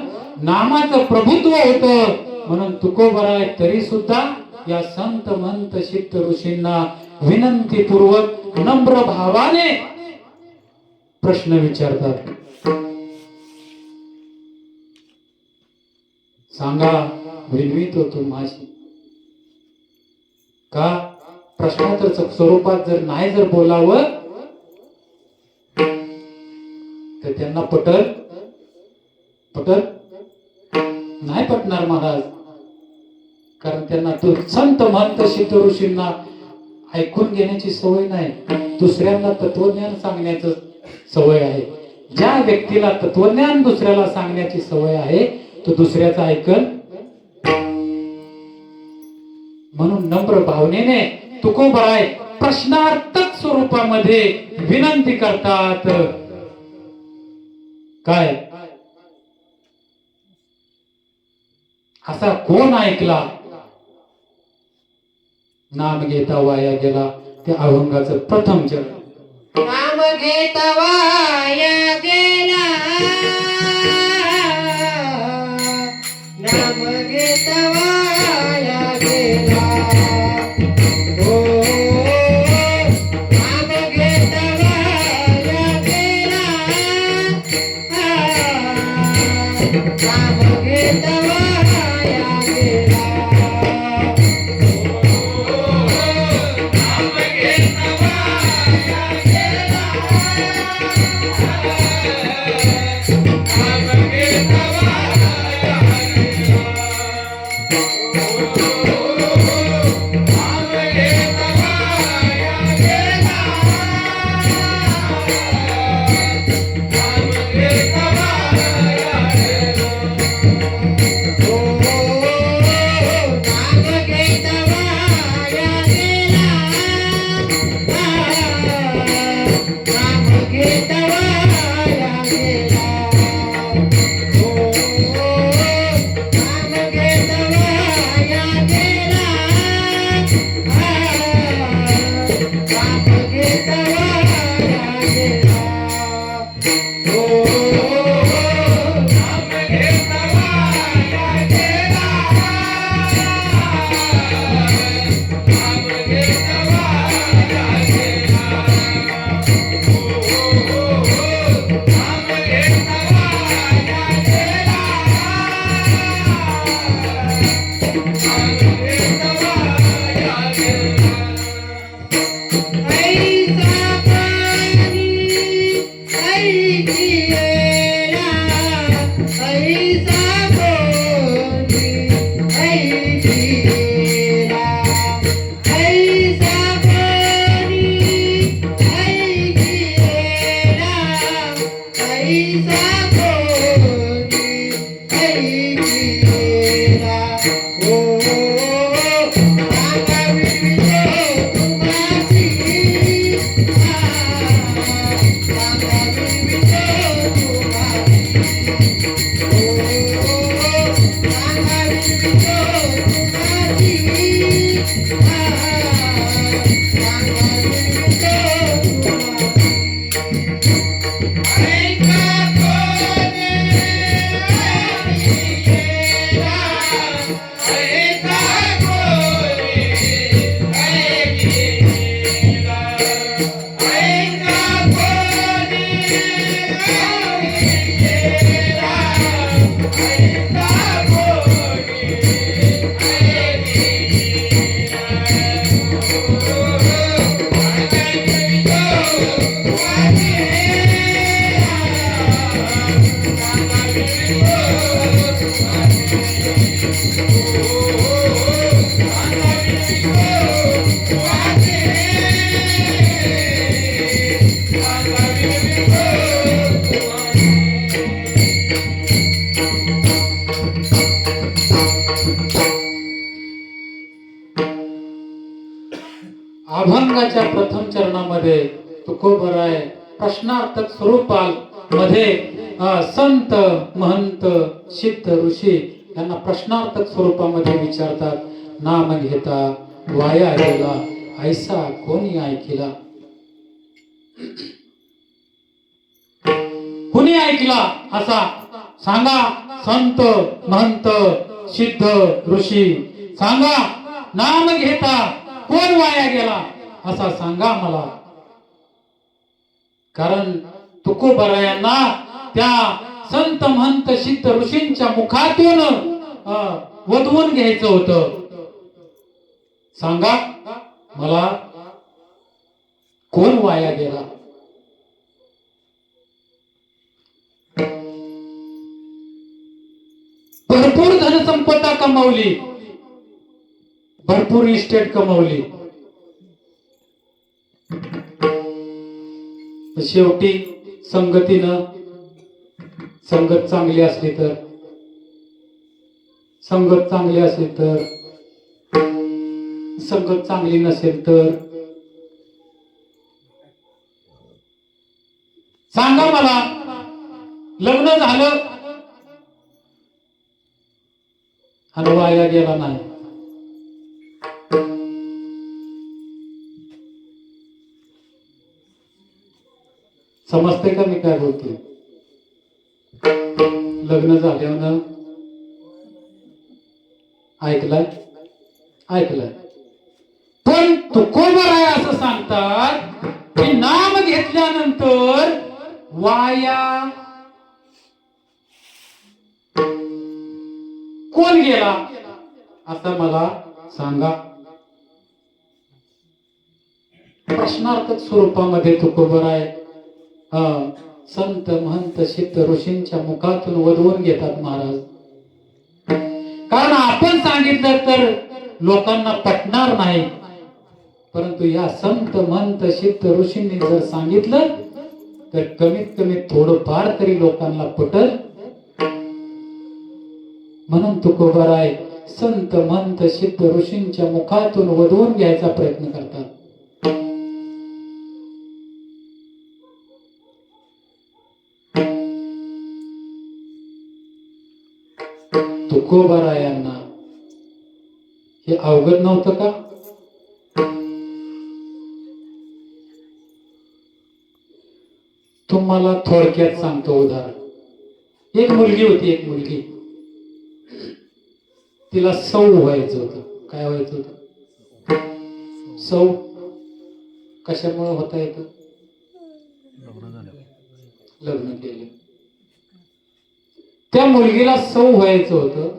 नामाचं प्रभुत्व होतं. म्हणून तुकोबाराय तरी सुद्धा या संत मंत सिद्ध ऋषींना विनंतीपूर्वक नम्र भावाने प्रश्न विचारतात. सांगा, विनवितो तुम्हाशी. का? प्रश्नाच्या स्वरूपात जर नाही जर बोलावं तर त्यांना पटल नाही पटणार महाराज. कारण त्यांना तो संत महंत सिद्ध ऋषींना ऐकून घेण्याची सवय नाही, दुसऱ्यांना तत्वज्ञान सांगण्याचं सवय आहे. ज्या व्यक्तीला तत्वज्ञान दुसऱ्याला सांगण्याची सवय आहे तो दुसऱ्याचं ऐकल. म्हणून नम्र भावनेने तुकोबाराय प्रश्नार्थक स्वरूपामध्ये विनंती करतात. काय? असा कोण ऐकला नाम घेता वाया गेला? त्या अभंगाचं प्रथम चरण. नाम घेता वाया गेला, नाम घेता वाया गेला, हो नाम घेता वाया गेला, नाम घेता वाया गेला. अभंगाच्या प्रथम चरणामध्ये तुकोबराय प्रश्नार्थक स्वरूपात मध्ये संत महंत सिद्ध ऋषी यांना प्रश्नार्थक स्वरूपामध्ये विचारतात, नाम घेता वाया गेला ऐसा कोणी ऐकिला. कुणी ऐकला असा सांगा. संत महंत सिद्ध ऋषी सांगा. नाम घेता कोण वाया गेला असा सांगा मला. कारण तुकोबरायांना त्या संत महंत सिद्ध ऋषींच्या मुखातून वधवून घ्यायचं होतं. सांगा मला कोण वाया गेला. भरपूर धनसंपदा कमावली, भरपूर इस्टेट कमावली, शेवटी संगतीनं संगत चांगली असली तर, संगत चांगली असली तर, संगत चांगली नसेल तर सांगा मला. लग्न झालं आणि वाया गेला नाही. समजते का मी काय बोलतोय. लग्न झाल्यावर ऐकलंय ऐकलंय. पण तुकोबराय असं सांगतात की नाम घेतल्यानंतर वाया कोण गेला असं मला सांगा. प्रश्नार्थक स्वरूपामध्ये तुकोबराय संत महंत सिद्ध ऋषींच्या मुखातून वधवून घेतात महाराज. कारण आपण सांगितलं तर लोकांना पटणार नाही, परंतु या संत महंत सिद्ध ऋषींनी जर सांगितलं तर कमीत कमी थोडंफार तरी लोकांना पटल. म्हणून तुकोबराय संत महंत सिद्ध ऋषींच्या मुखातून वधवून घ्यायचा प्रयत्न करतात. तुकोबरायांना हे अवगत नव्हतं का. तुम्हाला थोडक्यात सांगतो उदाहरण. एक मुलगी होती, एक मुलगी. तिला सौ व्हायचं होतं. काय व्हायचं होतं. सौ कशामुळे होता येतं. लग्न केलं. त्या मुलगीला सौ व्हायचं होतं.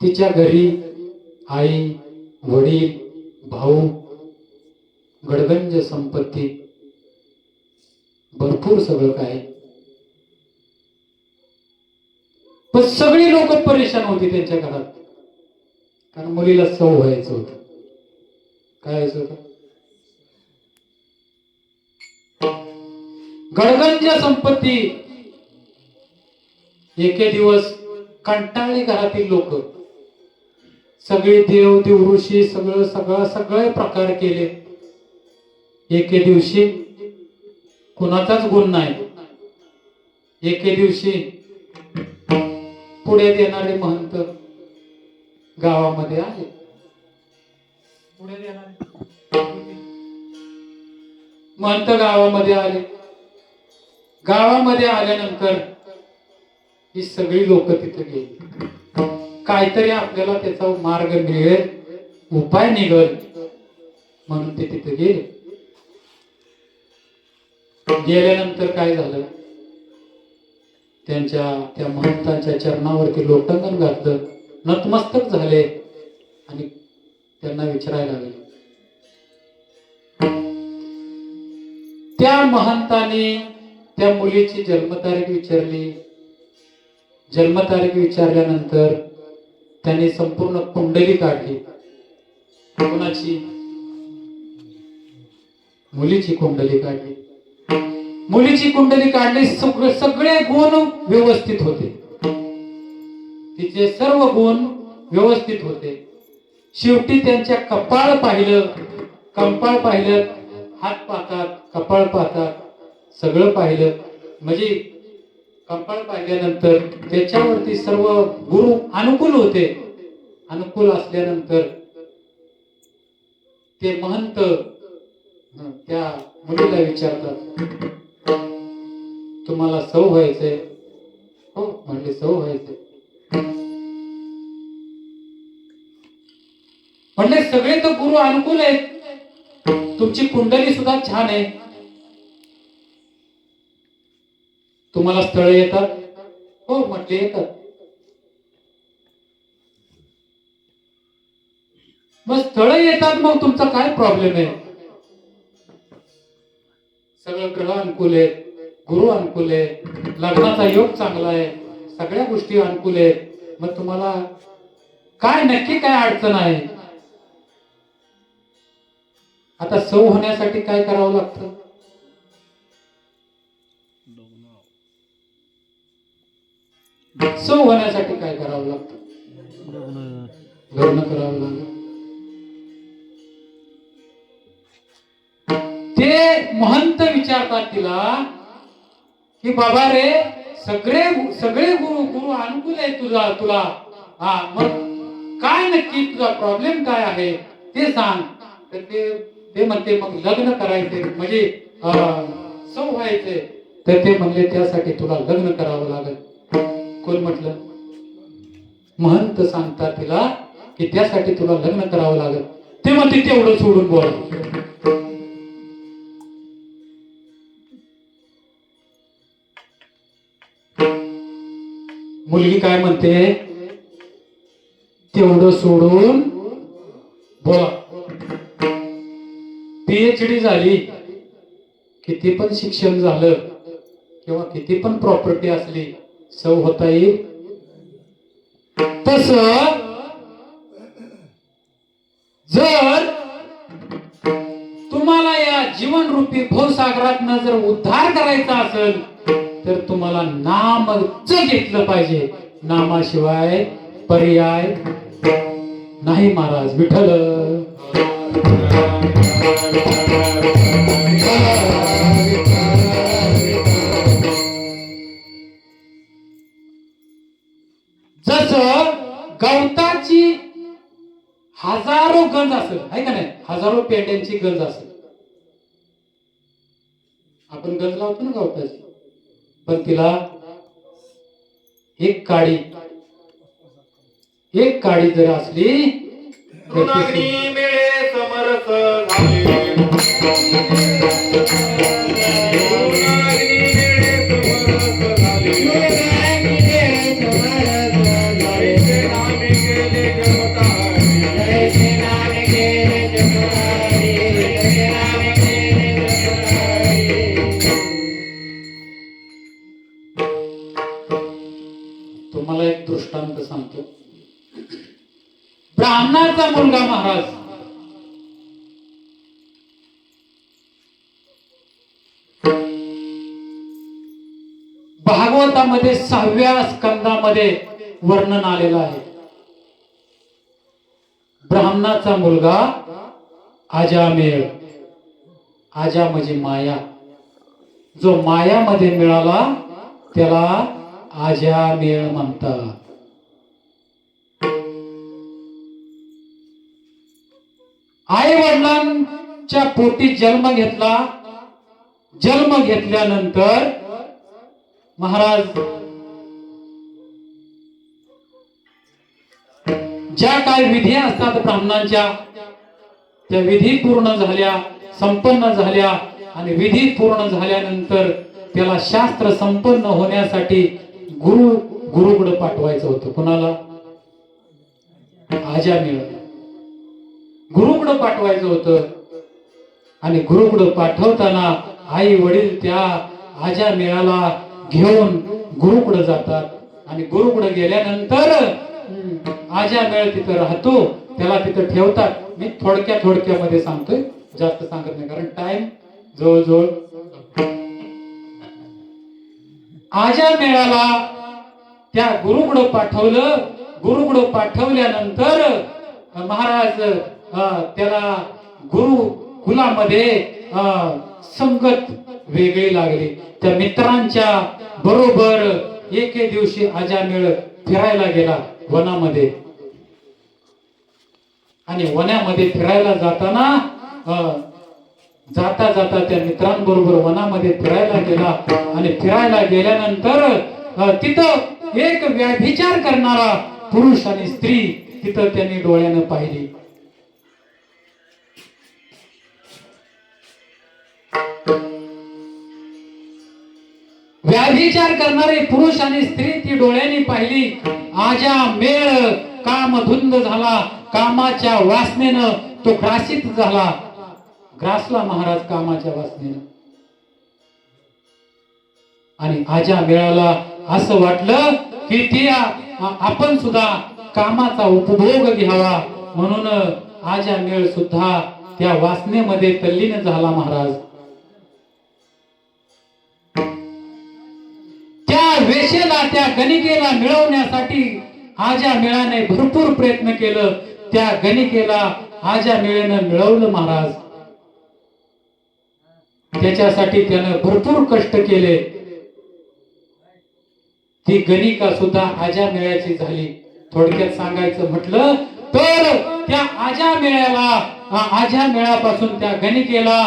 तिच्या घरी आई, वडील, भाऊ, गडगंज संपत्ती, भरपूर सगळं काय. पण सगळी लोक परेशान होती त्यांच्या घरात, कारण मुलीला सौ व्हायचं होतं. काय व्हायचं होतं? गडगंज संपत्ती. एके दिवस कंटाळली घरातील लोक, सगळे देव देवऋषी सगळे प्रकार केले. एके दिवशी कुणाचाच गुण नाही. एके दिवशी पुढे देणारे महंत गावामध्ये आले. पुढे देणारे महंत गावामध्ये आले. गावामध्ये आल्यानंतर ही सगळी लोक तिथे गेली. काहीतरी आपल्याला त्याचा मार्ग मिळेल, उपाय निघेल म्हणून ते तिथे गेले. गेल्यानंतर काय झालं, त्या महंतांच्या चरणावरती लोटंगण घातलं, नतमस्तक झाले आणि त्यांना विचारायला लागले. त्या महंताने त्या मुलीची जन्मतारीख विचारली. जन्मतारीख विचारल्यानंतर त्यांनी संपूर्ण कुंडली काढली. कोणाची? मुलीची कुंडली काढली. मुलीची कुंडली काढली. सगळे गुण व्यवस्थित होते. तिचे सर्व गुण व्यवस्थित होते. शेवटी त्यांच्या कपाळ पाहिलं, हात पाहतात, कपाळ पाहतात, सगळं पाहिलं. म्हणजे कपाळ पाहिल्यानंतर त्याच्यावरती सर्व गुरु अनुकूल होते. अनुकूल असल्यानंतर ते महंत त्या मुलीला विचारतात, तुम्हाला सौ व्हायचंय? हो म्हणले, सौ व्हायचंय. म्हणले सगळे तर गुरु अनुकूल आहेत, तुमची कुंडली सुद्धा छान आहे, तुम्हाला स्थळ येतात? हो म्हटले येतात. मग स्थळ येतात, मग तुमचा काय प्रॉब्लेम आहे? सगळं ग्रह अनुकूल आहे, गुरु अनुकूल आहे, लग्नाचा योग चांगला आहे, सगळ्या गोष्टी अनुकूल आहेत, मग तुम्हाला काय नक्की काय अडचण आहे? आता सौ होण्यासाठी काय करावं लागतं? सौ होण्यासाठी काय करावं लागतं? लग्न करावं लागतं. ते महंत विचारतात तिला की बाबा रे, सगळे गुरु अनुकूल आहे तुला, हा मग काय नक्की तुझा प्रॉब्लेम काय आहे ते सांग. तर ते म्हणते मग लग्न करायचे, म्हणजे सौ व्हायचे. तर ते म्हणले त्यासाठी तुला लग्न करावं लागेल. कोण म्हटलं? महंत सांगतात तिला की त्यासाठी तुला लग्न करावं लागेल. ते म्हणते तेवढं सोडून बोल. मुलगी काय म्हणते? तेवढं सोडून बोला. PhD झाली, किती पण शिक्षण झालं किंवा किती पण प्रॉपर्टी असली, सौ होता येईल? तस जर तुम्हाला या जीवनरूपी भवसागरातनं जर उद्धार करायचा असेल तर तुम्हाला नामच घेतलं पाहिजे. नामाशिवाय पर्याय नाही महाराज. विठ्ठल जसं गवताची हजारो गंज असेल, आहे का नाही? हजारो पेंड्यांची गंज असेल. आपण गंज लावतो ना गवताची, पण तिला एक काडी जर असली तर मिळे समरस झाले. दृष्टांत सांगतो. ब्राह्मणाचा मुलगा महाराज भागवतामध्ये 6व्या स्कंदामध्ये वर्णन आलेलं आहे. ब्राह्मणाचा मुलगा आजामेळ. आजा म्हणजे माया. जो मायामध्ये मिळाला त्याला आजामेळ म्हणतात. आई वडिलांच्या पोटी जन्म घेतला. जन्म घेतल्यानंतर महाराज ज्या काय विधी असतात ब्राह्मणांच्या त्या विधी पूर्ण झाल्या, संपन्न झाल्या. आणि विधी पूर्ण झाल्यानंतर त्याला शास्त्र संपन्न होण्यासाठी गुरुकडे पाठवायचं होतं. कुणाला? आजामेळ. गुरुकडे पाठवायचं होतं. आणि गुरुकडे पाठवताना आई वडील त्या आजामेळाला घेऊन गुरुकडे जातात. आणि गुरुकडे गेल्यानंतर आजामेळ तिथं राहतो. त्याला तिथं ठेवतात. मी थोडक्यामध्ये सांगतोय, जास्त सांगत नाही कारण टाइम जवळजवळ. आजामेळाला त्या गुरुकडे पाठवलं. गुरुकडे पाठवल्यानंतर महाराज त्याला गुरुकुलामध्ये संगत वेगळी लागली. त्या मित्रांच्या बरोबर एके दिवशी आजामेळ फिरायला गेला वनामध्ये. आणि वनामध्ये फिरायला जाताना जाता जाता त्या मित्रांबरोबर वनामध्ये फिरायला गेला. आणि फिरायला गेल्यानंतर तिथं एक व्यभिचार करणारा पुरुष आणि स्त्री तिथं त्यांनी डोळ्यानं पाहिली. व्यभिचार करणारे पुरुष आणि स्त्री ती डोळ्यांनी पाहिली. आजामेळ कामधुंद झाला. कामाच्या वासनेनं तो ग्रासित झाला. ग्रासला महाराज कामाच्या वासनेनं. आणि आजामेळाला असं वाटलं की ती आपण सुद्धा कामाचा उपभोग घ्यावा. म्हणून आजामेळ सुद्धा त्या वासनेमध्ये तल्लीन झाला महाराज. त्या वेशेला, त्या गणिकेला मिळवण्यासाठी आजामेळाने भरपूर प्रयत्न केलं. त्या गणिकेला आजामेळाने मिळवलं महाराज. त्याच्यासाठी त्यानं भरपूर कष्ट केले. ती गणिका सुद्धा आजामेळाची झाली. थोडक्यात सांगायचं म्हटलं तर त्या आजामेळापासून त्या गणिकेला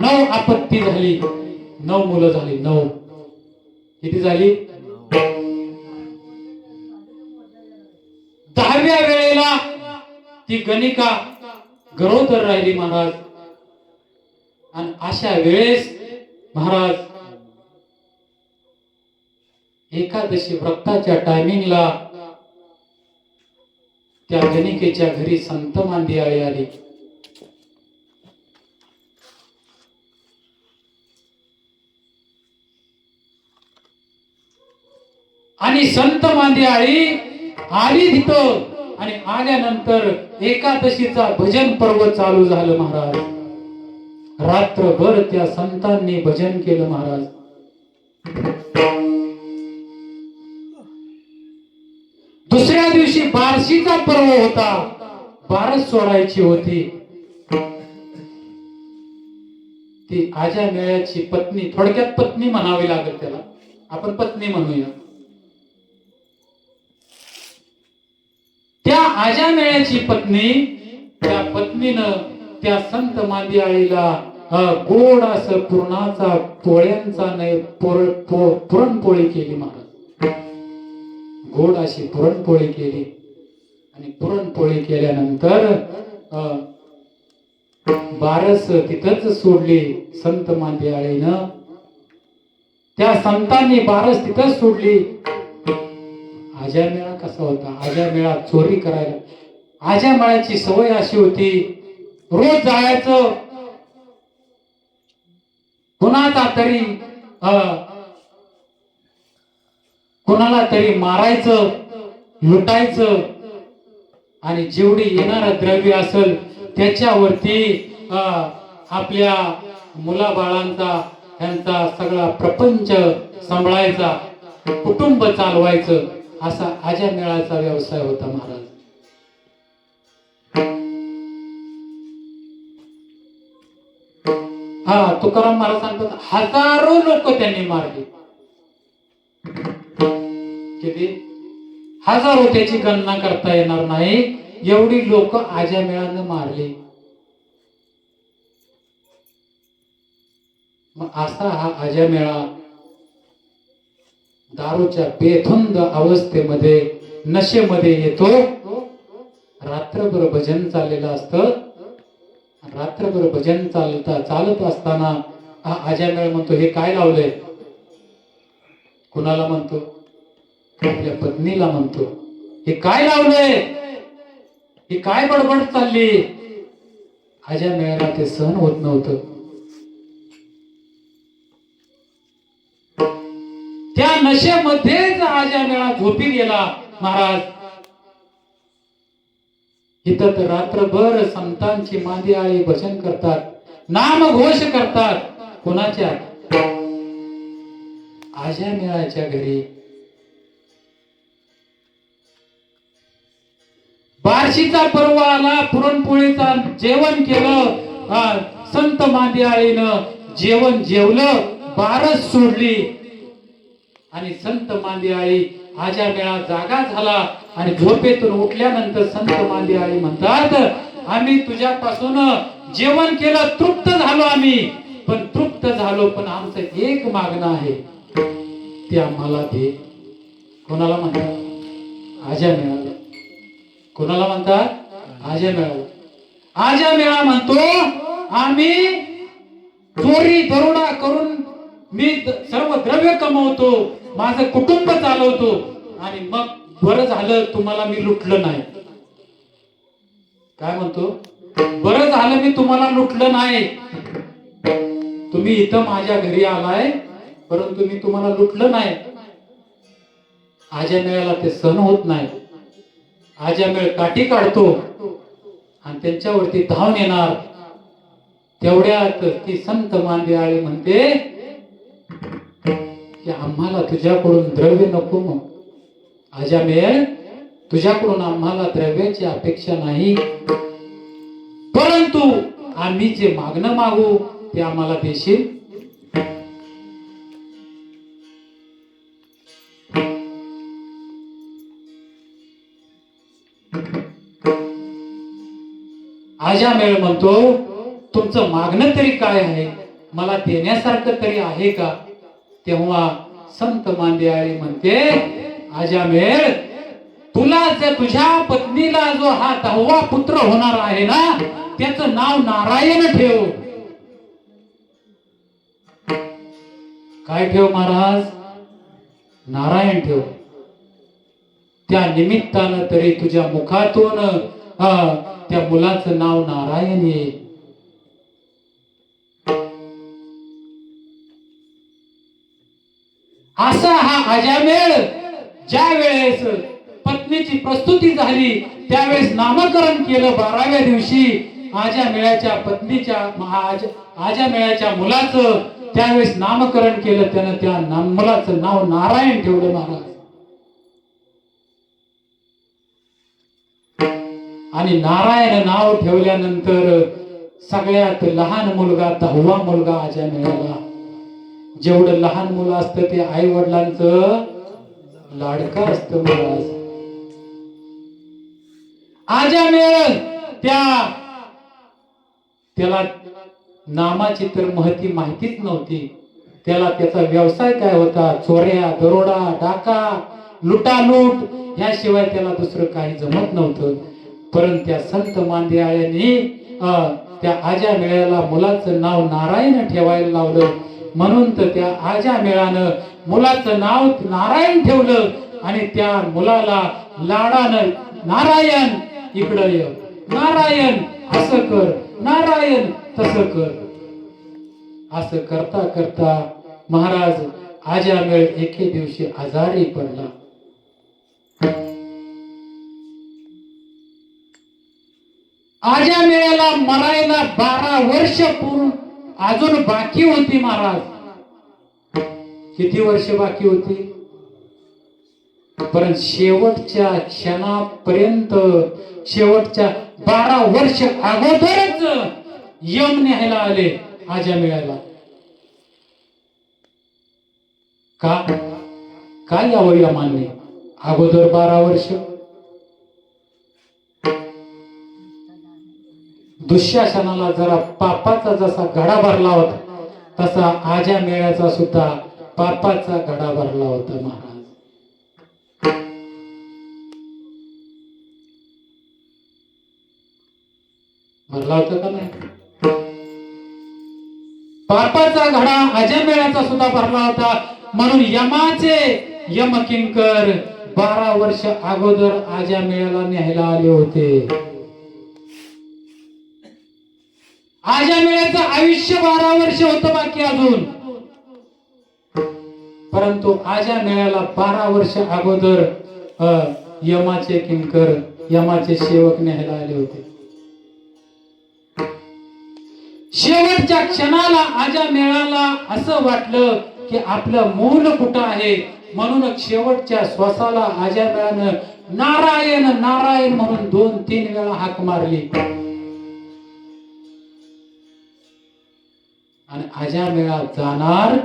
9 आपत्ती झाली. 9 मुलं झाली. 9 किती झाली? 10व्या वेळेला ती गणिका गरोदर राहिली महाराज. आणि अशा वेळेस महाराज एकादशी व्रताच्या टायमिंगला त्या गणिकेच्या घरी संत मांदियाळी आली. आणि संत मांदियाळी आली तिथं. आणि आल्यानंतर एकादशीचा भजन पर्व चालू झालं महाराज. रात्रभर त्या संतांनी भजन केलं महाराज. दुसऱ्या दिवशी बारशीचा पर्व होता. बारस सोडायची होती. ती आजामेळाची पत्नी, थोडक्यात पत्नी म्हणावी लागेल त्याला, आपण पत्नी म्हणूया. त्या आजामेळाची पत्नी, त्या पत्नीनं त्या संत मांदियाळीला गोड असं पुरणाचा पोळ्यांचा नाही पुरणपोळी केली महाराज. गोड अशी पुरणपोळी केली. आणि पुरणपोळी केल्यानंतर बारस तिथंच सोडली संत मांदियाळीनं. त्या संतांनी बारस तिथंच सोडली. आजामेळा कसा होता? आजामेळा चोरी करायला. आजामेळाची सवय अशी होती, रोज जायचं, कुणाला तरी मारायचं, लुटायचं आणि जेवढी येणारा द्रव्य असेल त्याच्यावरती आपल्या मुलाबाळांचा त्यांचा सगळा प्रपंच सांभाळायचा, कुटुंब चालवायचं, असा आजा मेळाचा व्यवसाय होता महाराज. तुकाराम महाराज सांगतात हजारो लोक त्यांनी मारली. किती? हजारो, त्याची गणना करता येणार नाही, एवढी लोक आजा मेळानं मारली. मग असा हा आजा मेळा दारूच्या बेधुंद अवस्थेमध्ये नशेमध्ये येतो. रात्रभर भजन चाललेलं असतं. रात्रभर भजन चालत असताना हा आजामेळ म्हणतो हे काय लावलंय? कुणाला म्हणतो? आपल्या पत्नीला म्हणतो हे काय लावलंय? ही काय बडबड चालली? आजामेळाला ते सहन होत नव्हतं. त्या नशेमध्येच आजामेळा झोपी गेला महाराज. इथं तर रात्रभर संतांची मांदी आळी भजन करतात, नामघोष करतात. कोणाच्या? आजामेळाच्या घरी. बार्शीचा पर्व आला, पुरणपोळीचा जेवण केलं, संत मांदी आळीनं जेवण जेवलं, बारस सोडली आणि संत मांदी आळी आजामेळा जागा झाला. आणि झोपेतून उठल्यानंतर संत मांदी आळी म्हणतात आम्ही तुझ्यापासून जेवण केलं, तृप्त झालो आम्ही, पण तृप्त झालो पण आमचं एक मागणं आहे, ते आम्हाला दे. कोणाला म्हणतात? आजामेळाला. कोणाला म्हणतात? आजामेळाला. आजामेळा म्हणतो आम्ही चोरी दरोडा करून मी सर्व द्रव्य कमवतो, माझं कुटुंब चालवतो, आणि मग बरं झालं तुम्हाला मी लुटलं नाही. काय म्हणतो? बरं झालं मी तुम्हाला लुटलं नाही. तुम्ही इथं माझ्या घरी आलाय परंतु मी तुम्हाला लुटलं नाही. आजामेळाला ते सहन होत नाही. आजामेळ काठी काढतो आणि त्यांच्यावरती धावून येणार. तेवढ्यात ती संत मांदी आळी म्हणते की आम्हाला तुझ्याकडून द्रव्य नको. मग आजामेळ, तुझ्याकडून आम्हाला द्रव्याची अपेक्षा नाही, परंतु आम्ही जे मागणं मागू ते आम्हाला देशील. आजामेळ म्हणतो तुमचं मागणं तरी काय आहे, मला देण्यासारखं तरी आहे का? तेव्हा संत मांदी आळी म्हणते आजामेळ, तुला जर तुझ्या पत्नीला जो हा 10वा पुत्र होणार आहे ना, त्याचं नाव नारायण ठेव. काय ठेव महाराज? नारायण ठेव. त्या निमित्तानं तरी तुझ्या मुखातून त्या मुलाचं नाव नारायण येईल. असा हा आजामेळ ज्या वेळेस पत्नीची प्रस्तुती झाली त्यावेळेस नामकरण केलं. 12व्या दिवशी आजामेळाच्या पत्नीच्या आजामेळाच्या मुलाचं त्यावेळेस नामकरण केलं. त्यानं त्या मुलाचं नाव नारायण ठेवलं महाराज. आणि नारायण नाव ठेवल्यानंतर सगळ्यात लहान मुलगा 10वा मुलगा आजामेळाला. जेवढं लहान मुलं असतं ते आई वडिलांचं लाडकं असतं महाराज. आजामेळ त्याला नामाची तर महती माहितीच नव्हती. त्याला त्याचा व्यवसाय काय होता? चोऱ्या, दरोडा, डाका, लुटालूट याशिवाय त्याला दुसरं काही जमत नव्हतं. परंतु त्या संत मांदी आळ्यांनी त्या आजामेळाला मुलाचं नाव नारायण ठेवायला लावलं. म्हणून तर त्या आजामेळानं मुलाचं नाव नारायण ठेवलं आणि त्या मुलाला लाडानं नारायण इकडं ये, नारायण असं कर, नारायण तसं कर. असं करता करता महाराज आजामेळ एके दिवशी आजारी पडला. आज्या मेळ्याला मरायला 12 वर्ष पूर्ण अजून बाकी होती महाराज. किती वर्ष बाकी होती? परंतु शेवटच्या क्षणापर्यंत, शेवटच्या 12 वर्ष अगोदरच यम न्यायला आले आज्या मेळ्याला. का काय यावं यमाने अगोदर 12 वर्ष? दुःशासनाला जरा पापाचा जसा घडा भरला होता तसा आज्या मेळ्याचा सुद्धा पापाचा घडा भरला होता महाराज. भरला होता का नाही? पापाचा घडा आज्या मेळ्याचा सुद्धा भरला होता. म्हणून यमाचे यमकिंकर 12 वर्ष अगोदर आज्या मेळ्याला न्यायला आले होते. आज्या मेळ्याचं आयुष्य 12 वर्ष होतं बाकी अजून. परंतु आज्या मेळ्याला 12 वर्ष अगोदर यमाचे किंकर, यमाचे सेवक न्यायला आले होते. शेवटच्या क्षणाला आज्या मेळ्याला असं वाटलं की आपलं मूल कुठं आहे. म्हणून शेवटच्या श्वासाला आज्या मेळ्यानं नारायण नारायण म्हणून 2-3 वेळा हाक मारली. आणि आज्या मेळा जाणार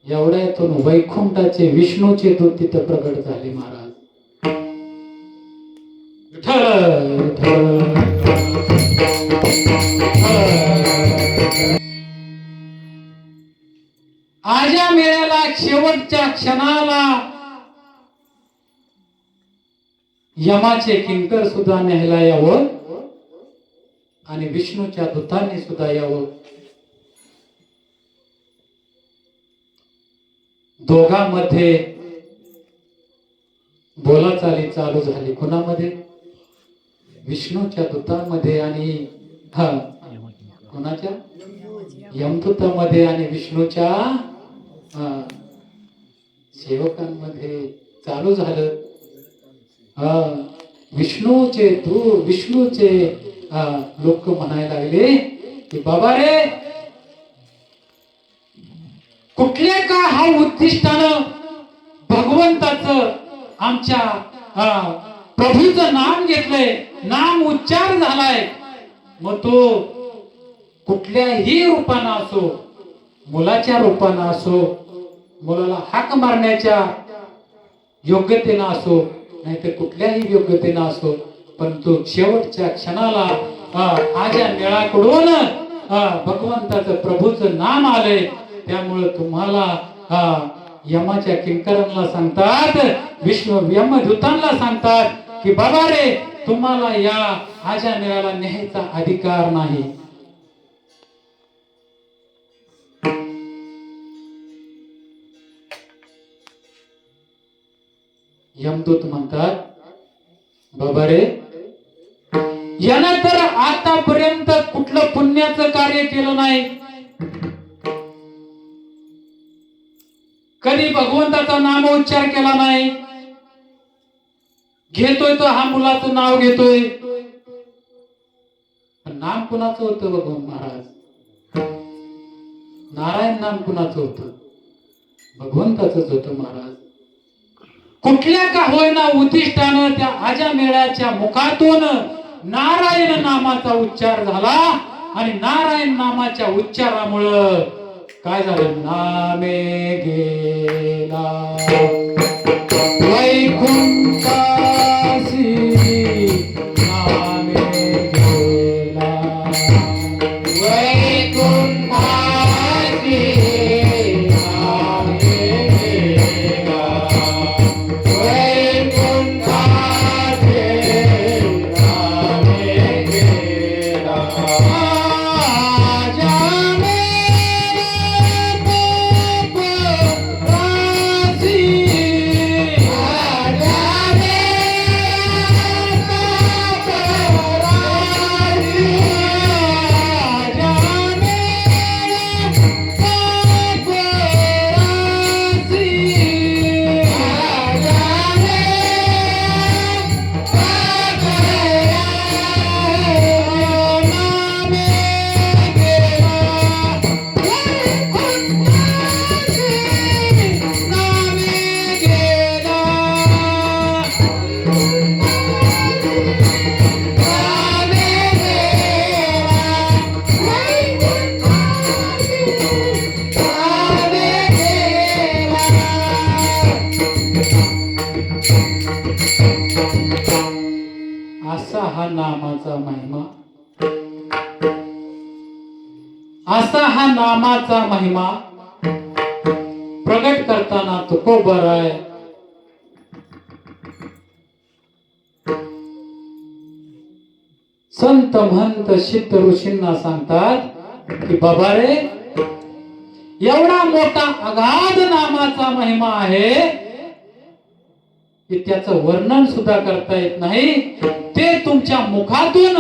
एवढ्यातून वैकुंठाचे विष्णूचे दूत तिथे प्रगट झाले महाराज. विठ्ठल विठ्ठल. आज्या मेळ्याला शेवटच्या क्षणाला यमाचे किंकर सुद्धा न्यायला यावं आणि विष्णूच्या दूतांनी सुद्धा यावं. दोघांमध्ये बोलाचाली चालू झाली. कुणामध्ये? विष्णूच्या दूतांमध्ये आणि कुणाच्या? यमदूतामध्ये आणि विष्णूच्या सेवकांमध्ये चालू झालं. विष्णूचे लोक म्हणायला लागले की बाबा रे, कुठल्या का हा उद्दिष्टानं भगवंताचं आमच्या प्रभूचं नाम घेतलंय, नाम उच्चार झालाय. मग तो कुठल्याही रूपानं असो, मुलाच्या रूपानं असो, मुलाला हाक मारण्याच्या योग्यतेनं असो, नाहीतर कुठल्याही योग्यतेनं असो, परंतु शेवटच्या क्षणाला आज्या मेळाकडून भगवंताचं प्रभूचं नाम आलंय. त्यामुळे तुम्हाला यमाच्या किंकरांना सांगतात, विष्णू यमदूतांना सांगतात की बाबा रे, तुम्हाला या आज्या मेळ्याला न्यायचा अधिकार नाही. यमदूत म्हणतात, बाबा रे, यानं तर आतापर्यंत कुठलं पुण्याचं कार्य केलं नाही. कधी भगवंताचा नाम उच्चार केला नाही. घेतोय तो हा मुलाचं नाव घेतोय. नाम कुणाचं होतं भगवान महाराज? नारायण नाम कुणाचं होतं? भगवंताचंच होतं महाराज. कुठल्या का होईना उद्दिष्टानं त्या आज्या मेळ्याच्या मुखातून नारायण नामाचा उच्चार झाला आणि नारायण नामाच्या उच्चारामुळं काय झालं? नामे गेला वैकुंठासी, नामे गेला वैकुंठासी, नामे गेला वैकुंठासी, नामे गेला. आज्या हा नामाचा महिमा, असा हा नामाचा महिमा प्रगट करताना तुकोबराय संत महंत सिद्ध ऋषींना सांगतात की बाबा रे, एवढा मोठा अगाध नामाचा महिमा आहे की त्याचं वर्णन सुद्धा करता येत नाही. ते तुमच्या मुखातून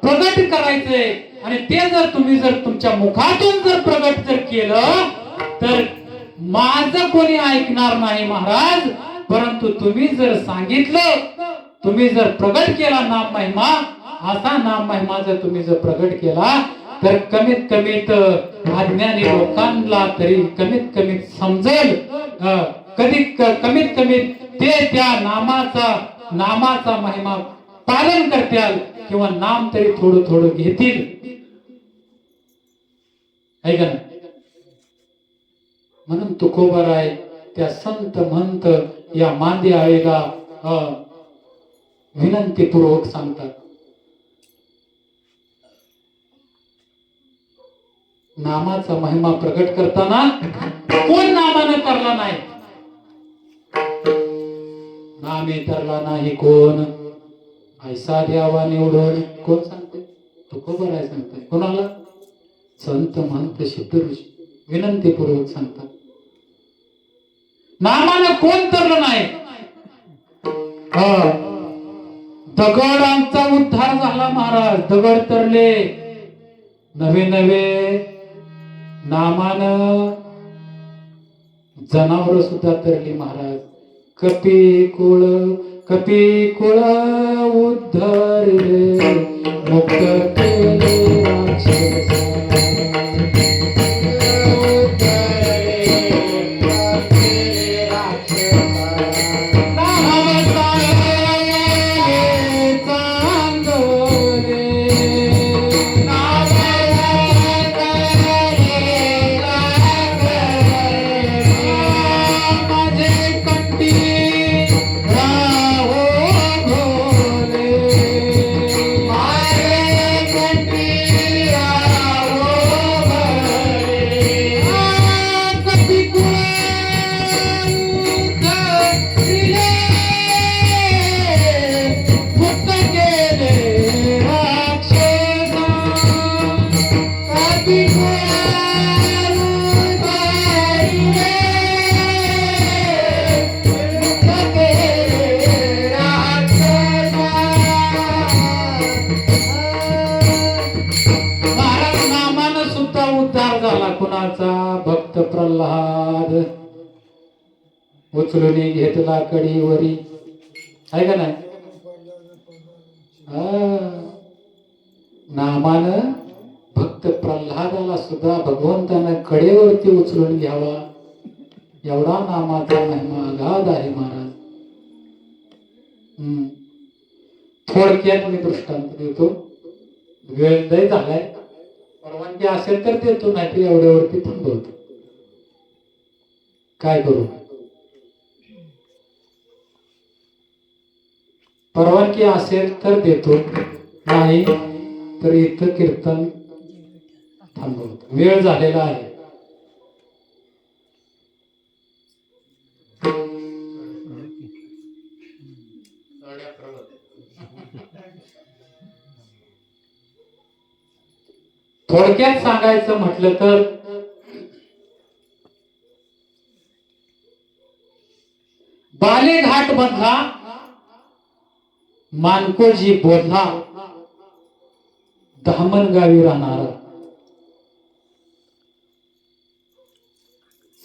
प्रगट करायचंय आणि ते जर तुम्ही तुमच्या मुखातून जर प्रगट जर केलं तर माझं कोणी ऐकणार नाही महाराज. परंतु तुम्ही जर सांगितलं, तुम्ही जर प्रगट केला नाम महिमा, असा नाम महिमा जर तुम्ही जर प्रगट केला तर कमीत कमीत अज्ञानी लोकांना तरी कमीत कमीत समजेल, कमीत कमीत ते त्या नामाचा महिमा पालन करतील किंवा नाम तरी थोडं थोडं घेतील. आहे का नाही? म्हणून तुकोबराय त्या संत महंत या मांदी आळेला विनंतीपूर्वक सांगतात, नामाचा महिमा प्रगट करताना कोण नामानं करला नाही, नामे तरला नाही कोण, ऐसा द्यावा निवडून. कोण सांगते? तुकोबराय सांगते. कोणाला? संत महंत सिद्ध ऋषी विनंतीपूर्वक सांगतात, नामानं कोण तरलं नाही. दगडांचा उद्धार झाला महाराज, दगड तरले. नवे नवे नामानं जनावर सुद्धा तरली महाराज. कपी कुळ उद्धरले, मुक्त केले राक्षस. भक्त प्रल्हाद उचलून घेतला कडीवरी. आहे का नाही? नामानं भक्त प्रल्हादाला सुद्धा भगवंतानं कडेवरती उचलून घ्यावा, एवढा नामाचा महिमा अगाध आहे महाराज. थोडक्यात मी दृष्टांत देतो, वेळ लय झालाय. परवानगी असेल तर देतो, नाहीतर एवढ्यावरती थांबवतो. काय करू? परवानगी असेल तर देतो, नाही तर इथं कीर्तन थांबवतो. वेळ झालेला आहे. थोडक्यात सांगायचं म्हटलं तर बालेघाट मधला मानकोजी बोधला धामणगावी राहणारा,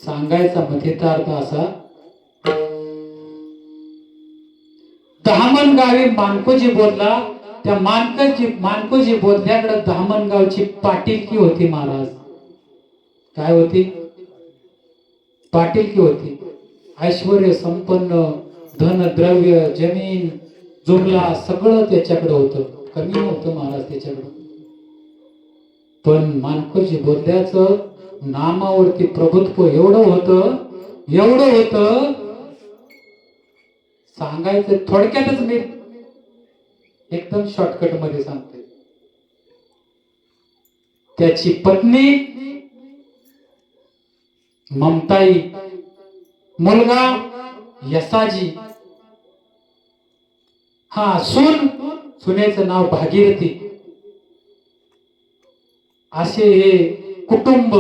सांगायचा मथितार्थ असा, धामणगावी मानकोजी बोधला. त्या मानकोजी बोधल्याकडे धामणगावची पाटीलकी होती महाराज. काय होती? पाटीलकी होती. ऐश्वर्य संपन्न, धन द्रव्य, जमीन जुमला सगळं त्याच्याकडे होतं. कमी नव्हतं महाराज त्याच्याकडे. पण मानकोजी बोधल्याचं नामावरती प्रभुत्व एवढं होतं, सांगायचं थोडक्यातच मी एकदम शॉर्टकट मध्ये सांगते. त्याची पत्नी ममताई, मुलगा यसाजी, हा सुनेचं नाव भागीरथी. असे हे कुटुंब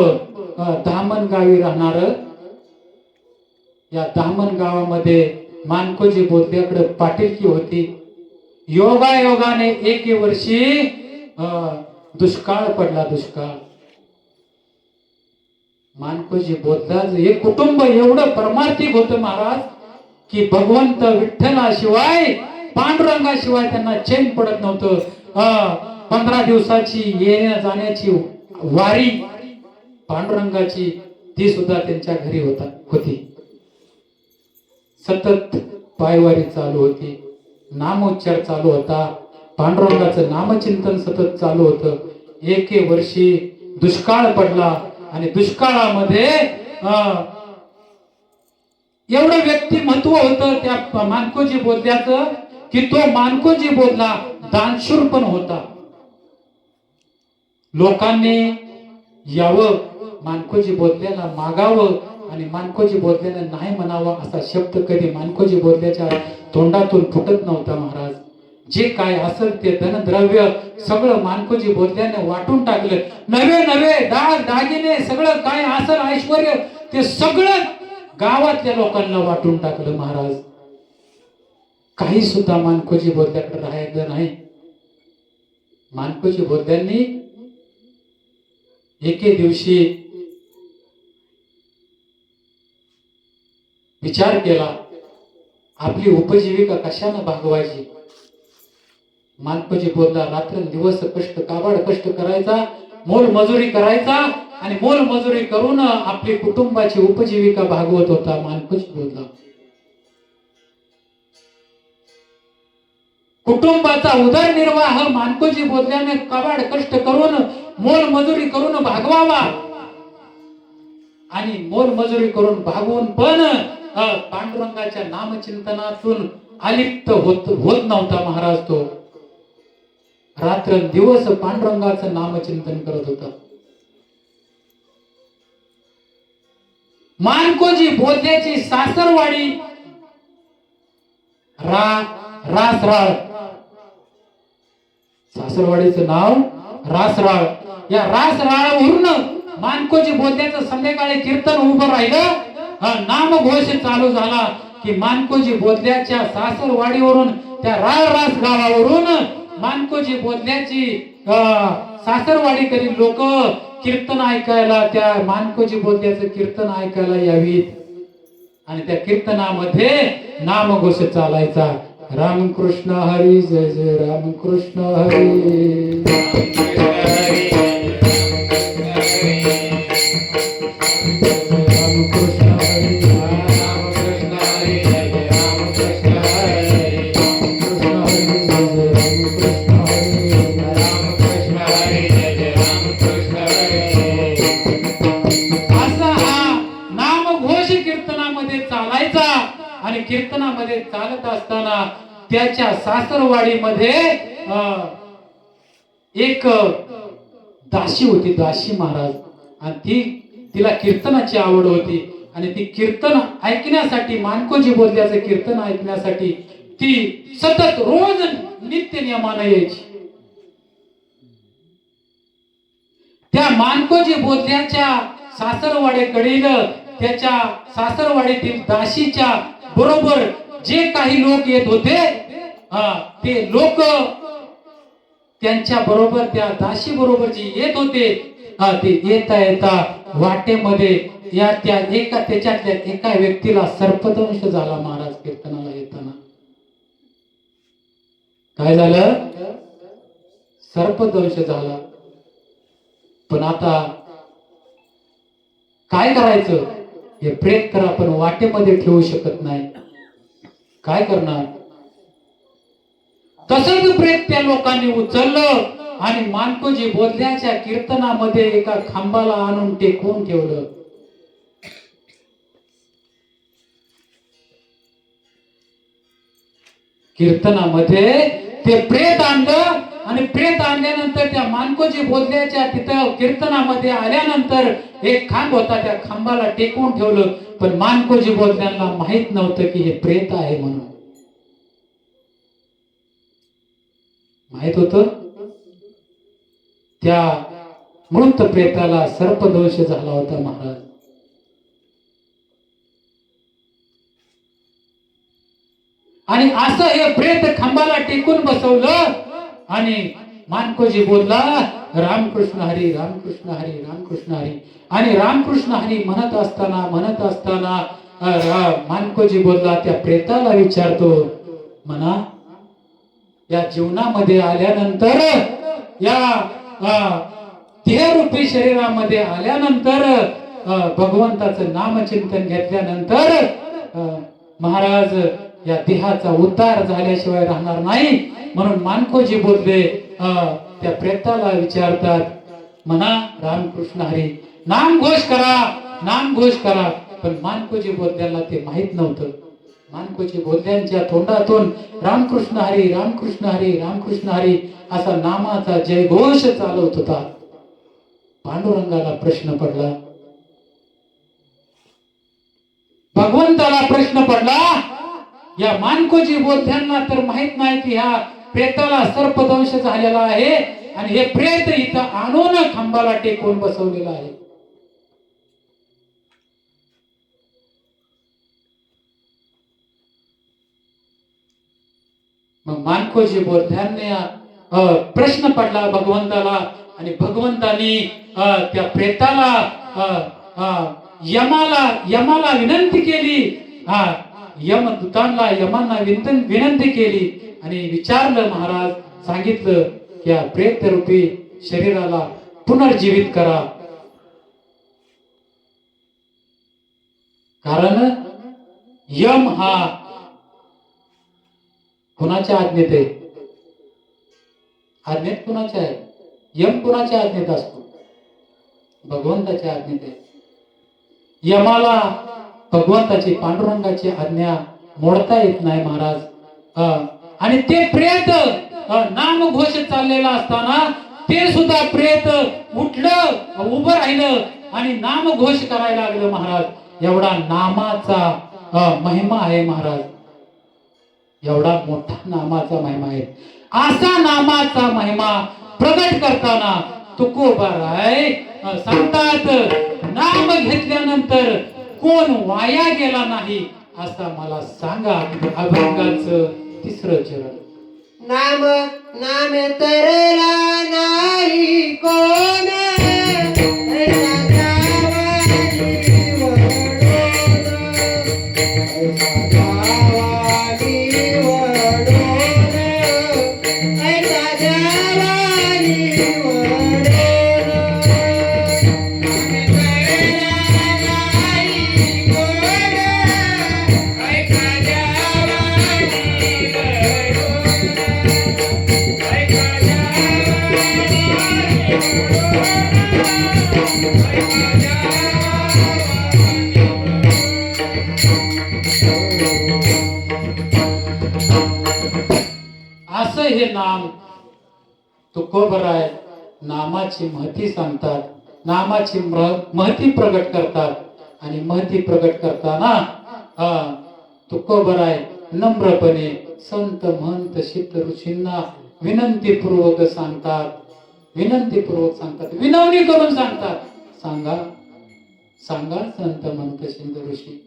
दामण गावी राहणार. या दामण गावामध्ये मानकोजी बोधल्याकडे पाटीलकी होती. योगायोगाने एके वर्षी दुष्काळ पडला. दुष्काळ. मानकोजी बोधल्याचं हे कुटुंब एवढं परमार्थिक होतं महाराज की भगवंत विठ्ठलाशिवाय, पांडुरंगाशिवाय त्यांना चैन पडत नव्हतं. 15 दिवसाची येण्या जाण्याची वारी पांडुरंगाची ती सुद्धा त्यांच्या घरी होती. सतत पायवारी चालू होती. नामोच्चार चालू होता. पांडुरंगाचं नामचिंतन सतत चालू होतं. एके वर्षी दुष्काळ पडला आणि दुष्काळामध्ये एवढं व्यक्तिमत्व होतं त्या मानकोजी बोधल्याचं की तो मानकोजी बोधला दानशूर पण होता. लोकांनी यावं, मानकोजी बोधल्याला मागावं आणि मानकोजी बोधल्याने नाही म्हणावं असा शब्द कधी मानकोजी बोधल्याच्या तोंडातून फुटत नव्हता महाराज. जे काय असेल ते धनद्रव्य सगळं मानकोजी बोधल्याने वाटून टाकलं. नवे दाग दागिने सगळं काय असेल ऐश्वर्य ते सगळं गावातल्या लोकांना वाटून टाकलं महाराज. काही सुद्धा मानकोजी बोधल्याकडे राहायचं नाही. मानकोजी बोधल्यांनी एके दिवशी विचार केला आपली उपजीविका कशाने भागवायची. मानकोजी बोधला रात्रंदिवस काबाड कष्ट करायचा, मोलमजुरी करायचा आणि मोलमजुरी करून आपली कुटुंबाची उपजीविका भागवत होता मानकोजी बोधला. कुटुंबाचा उदरनिर्वाह मानकोजी बोधल्याने काबाड कष्ट करून मोलमजुरी करून भागवावा आणि मोलमजुरी करून भागवून पण पांडुरंगाच्या नामचिंतनातून अलिप्त होत नव्हता महाराज. तो रात्रंदिवस पांडुरंगाचं नामचिंतन करत होता. मानकोजी बोधल्याची सासरवाडी रासराळ. सासरवाडीचं नाव रासराळ. या रासराळावरून मानकोजी बोधल्याचं संध्याकाळी कीर्तन उभं राहिलं. नामघोष चालू झाला की मानकोजी बोधल्याच्या सासरवाडीवरून त्या रास गावावरून मानकोजी बोधल्याची सासरवाडीकरी लोक कीर्तन ऐकायला, त्या मानकोजी बोधल्याचं कीर्तन ऐकायला यावीत. आणि त्या कीर्तनामध्ये नामघोष चालायचा. रामकृष्ण हरी जय जय रामकृष्ण हरी. कीर्तनामध्ये चालत असताना त्याच्या सासरवाडीमध्ये एक दासी होती, दासी महाराज. आणि तिला कीर्तनाची आवड होती आणि ती कीर्तन ऐकण्यासाठी, मानकोजी बोधल्याचं कीर्तन ऐकण्यासाठी ती सतत रोज नित्य नियमानं यायची. त्या मानकोजी बोधल्याच्या सासरवाडीकडील त्याच्या सासरवाडीतील दासीच्या बरोबर जे काही लोक येत होते ते लोक त्यांच्या बरोबर, त्या दासी बरोबर जे येत होते ते येता येता वाटेमध्ये त्याच्यातल्या एका व्यक्तीला सर्पदंश झाला महाराज. कीर्तनाला येताना काय झालं? सर्पदंश झाला. पण आता काय करायचं? हे प्रेत तर आपण वाटेमध्ये ठेवू शकत नाही. काय करणार? तसंच प्रेत त्या लोकांनी उचललं आणि मानकोजी बोधल्याच्या कीर्तनामध्ये एका खांबाला आणून टेकवून ठेवलं. कीर्तनामध्ये ते प्रेत आणलं आणि प्रेत आणल्यानंतर त्या मानकोजी बोधल्याच्या तिथं कीर्तनामध्ये आल्यानंतर एक खांब होता, त्या खांबाला टेकवून ठेवलं. पण मानकोजी बोधल्यांना माहित नव्हतं की हे प्रेत आहे म्हणून. माहित होतं त्या मृत प्रेताला सर्पदोष झाला होता महाराज. आणि असं हे प्रेत खांबाला टेकून बसवलं आणि मानकोजी बोलला रामकृष्ण हरी, रामकृष्ण हरी, रामकृष्ण हरी. आणि रामकृष्ण हरी म्हणत असताना मानकोजी बोलला त्या प्रेताला विचारतो, म्हणा या जीवनामध्ये आल्यानंतर, या देहरूपी शरीरामध्ये आल्यानंतर, भगवंताचं नामचिंतन घेतल्यानंतर महाराज या देहाचा उद्धार झाल्याशिवाय राहणार नाही. म्हणून मानकोजी बोलले त्या प्रेताला विचारतात, म्हणा रामकृष्ण हरी, नामघोष करा, नामघोष करा. पण मानकोजी बोलल्याला ते माहित नव्हतं. मानकोजी बोलल्यांच्या तोंडातून रामकृष्ण हरी, रामकृष्ण हरी, रामकृष्ण हरी असा नामाचा जयघोष चालवत होता. पांडुरंगाला प्रश्न पडला, भगवंताला प्रश्न पडला, या मानकोजी बोलत्यांना तर माहित नाही की ह्या प्रेताला सर्पदंश झालेला आहे आणि हे प्रेत इथं आणून खांबाला टेकवून बसवलेलं आहे. मग मानकोजी बोलत्यांनी प्रश्न पडला भगवंताला आणि भगवंतानी त्या प्रेताला यमाला विनंती केली, यमांना विनंती केली आणि विचारलं, महाराज सांगितलं की या प्रेत रूपी शरीराला पुनर्जीवित करा. कारण यम हा कुणाच्या आज्ञेत आहे? आज्ञेत कुणाच्या आहे? यम कुणाच्या आज्ञेत असतो? भगवंताच्या आज्ञेत आहे. यमाला भगवंताची, पांडुरंगाची आज्ञा मोडता येत नाही महाराज. आणि ते प्रेत नामघोष चाललेला असताना ते सुद्धा प्रेत उठलं, उभं राहिलं आणि नामघोष करायला लागलं महाराज. एवढा नामाचा महिमा आहे महाराज, एवढा मोठा नामाचा महिमा आहे. असा नामाचा महिमा प्रगट करताना तुकोबाराय सांगतात, नाम घेतल्यानंतर कोण वाया गेला नाही असा मला सांगा. अभंगाचं तिसरं चरण. नाम नाम तरला नाही कोण, असं हे नाम तुकोबराय नामाची महती सांगतात, नामाची महती प्रगट करतात. आणि महती प्रगट करताना तुकोबराय नम्रपणे संत महंत सिद्ध ऋषींना विनंतीपूर्वक सांगतात, विनवणी करून सांगतात, सांगा संत महंत सिद्ध ऋषी,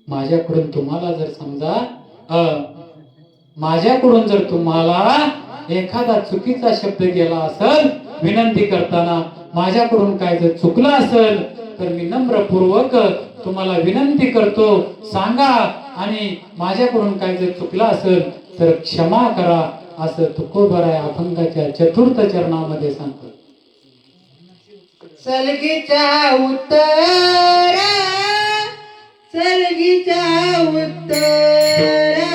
माझ्याकडून तुम्हाला जर समजा माझ्याकडून जर तुम्हाला एखादा चुकीचा शब्द गेला असेल, विनंती करताना माझ्याकडून काय जर चुकलं असेल तर मी नम्रपूर्वक तुम्हाला विनंती करतो, सांगा. आणि माझ्याकडून काय जर चुकलं असेल तर क्षमा करा, असं तुकोबराय अभंगाच्या चतुर्थ चरणामध्ये सांगतो. सलगीच्या उत्तरा, सलगीच्या उत्तरा,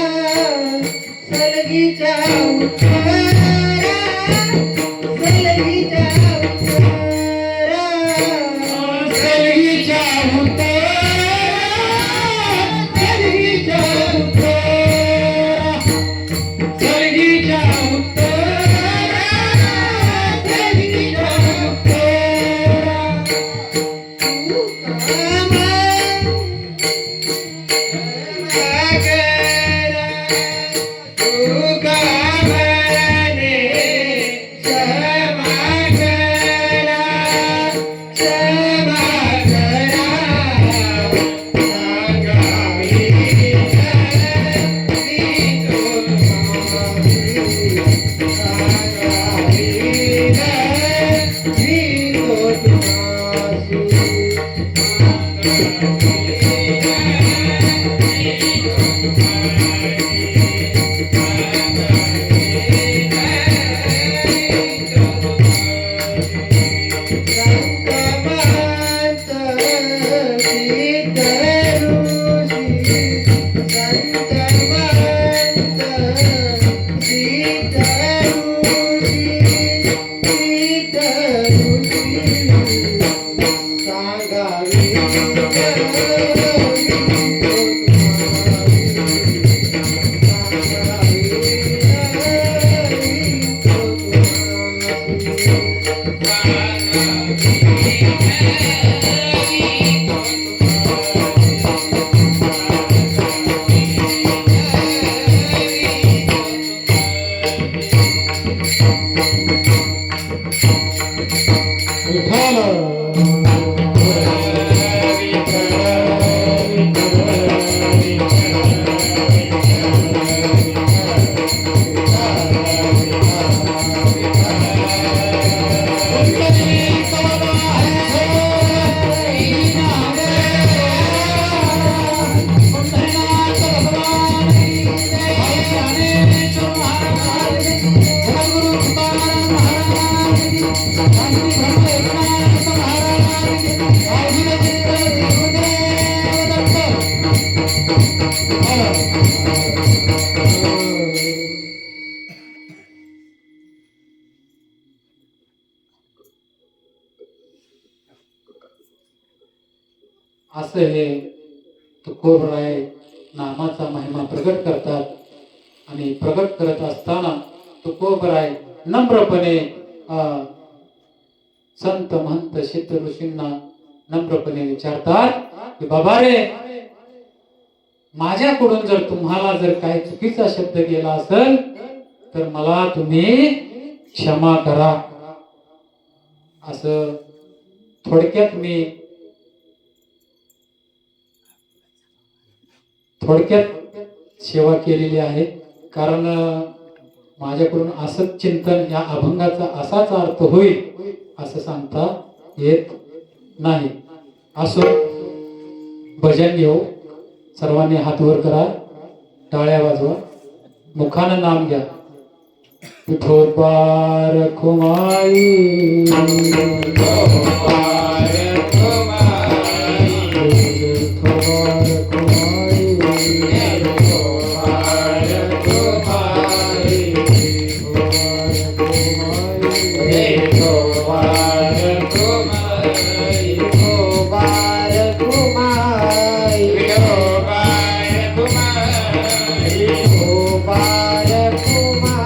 सलगीच्या उत्तरा, सलगीच्या उत्तरा, सलगीच्या उत्तरा, सलगीच्या उत्तरा, सलगीच्या उत्तरा. असं हे तुकोबराय नामाचा महिमा प्रगट करतात. आणि प्रगट करत असताना तुकोबराय नम्रपणे संत महंत सिद्ध ऋषींना नम्रपणे विचारतात की बाबा रे, माझ्याकडून जर तुम्हाला जर काही चुकीचा शब्द गेला असेल तर मला तुम्ही क्षमा करा. असं थोडक्यात सेवा केलेली आहे. कारण माझ्याकडून असंच चिंतन या अभंगाचा असाच अर्थ होईल असं सांगता येत नाही. असो, भजन घेऊ. सर्वांनी हात वर करा, टाळ्या वाजवा, मुखानं नाम घ्या. विठोबार खुमाई, विठोबार खुमाई, विठोबार खुमाई, विठोबार खुमाई, विठोबार खुमाई, विठोबार खुमाई,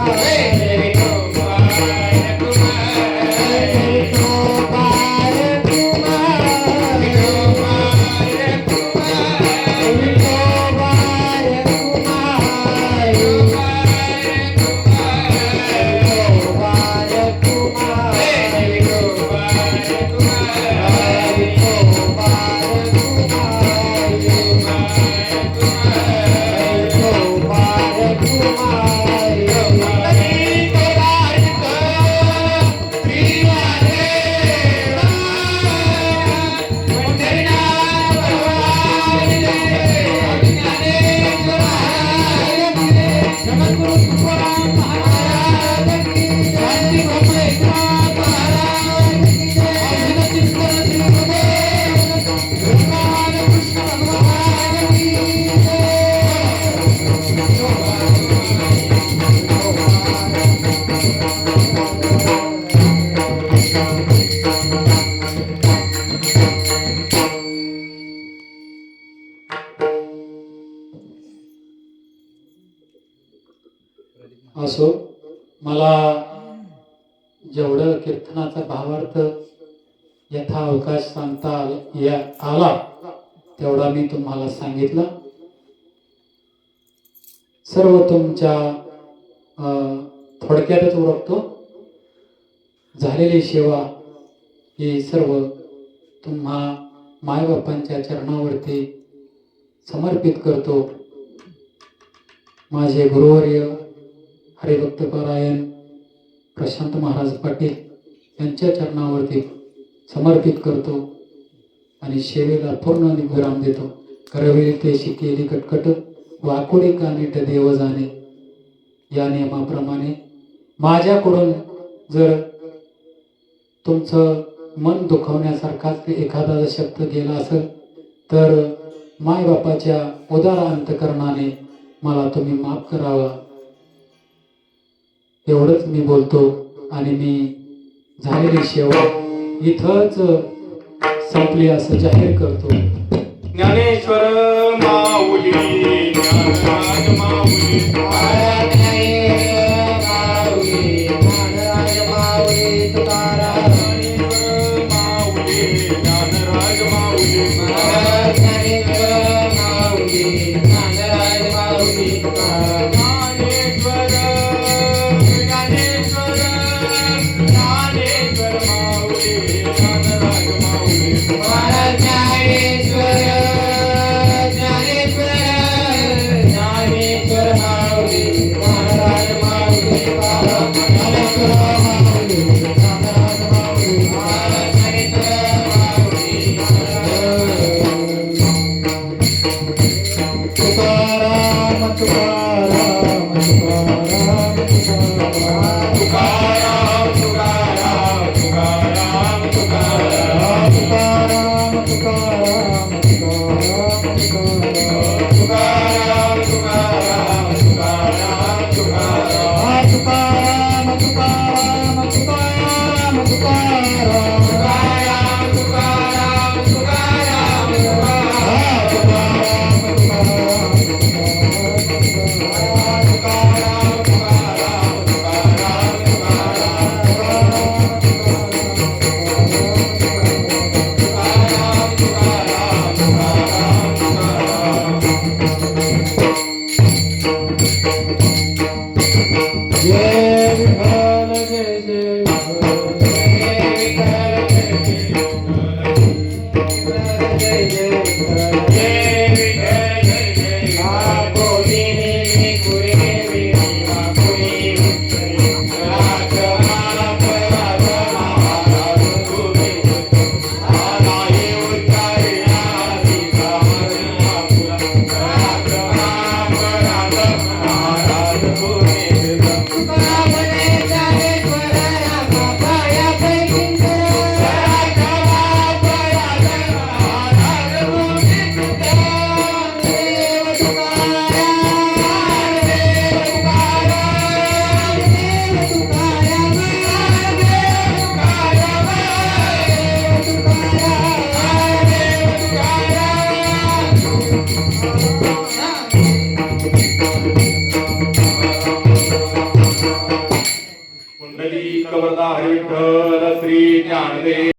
असो. मला जेवढं कीर्तनाचा भावार्थ यथा अवकाश सांगता आला तेवढा मी तुम्हाला सांगितलं. सर्व तुमच्या थोडक्यातच ओळखतो. झालेली सेवा ही सर्व तुम्हा मायबापांच्या चरणावरती समर्पित करतो. माझे गुरुवर्य हरिभक्त परायण प्रशांत महाराज पाटील यांच्या चरणावरती समर्पित करतो आणि सेवेला पूर्ण विराम देतो. करविली तेशी केली कटकट, वाकोडी कानीट देव जाणे. या नियमाप्रमाणे माझ्याकडून जर तुमचं मन दुखवण्यासारखाच एखादा शब्द गेला असेल तर मायबापाच्या उदार अंतकरणाने मला तुम्ही माफ करावा, एवढंच मी बोलतो. आणि मी झालेली सेवा इथंच संपली असं जाहीर करतो. ज्ञानेश्वर माऊली, ज्ञानराज माऊली, कवरदा हरी विठ्ठल श्री ज्ञानदेव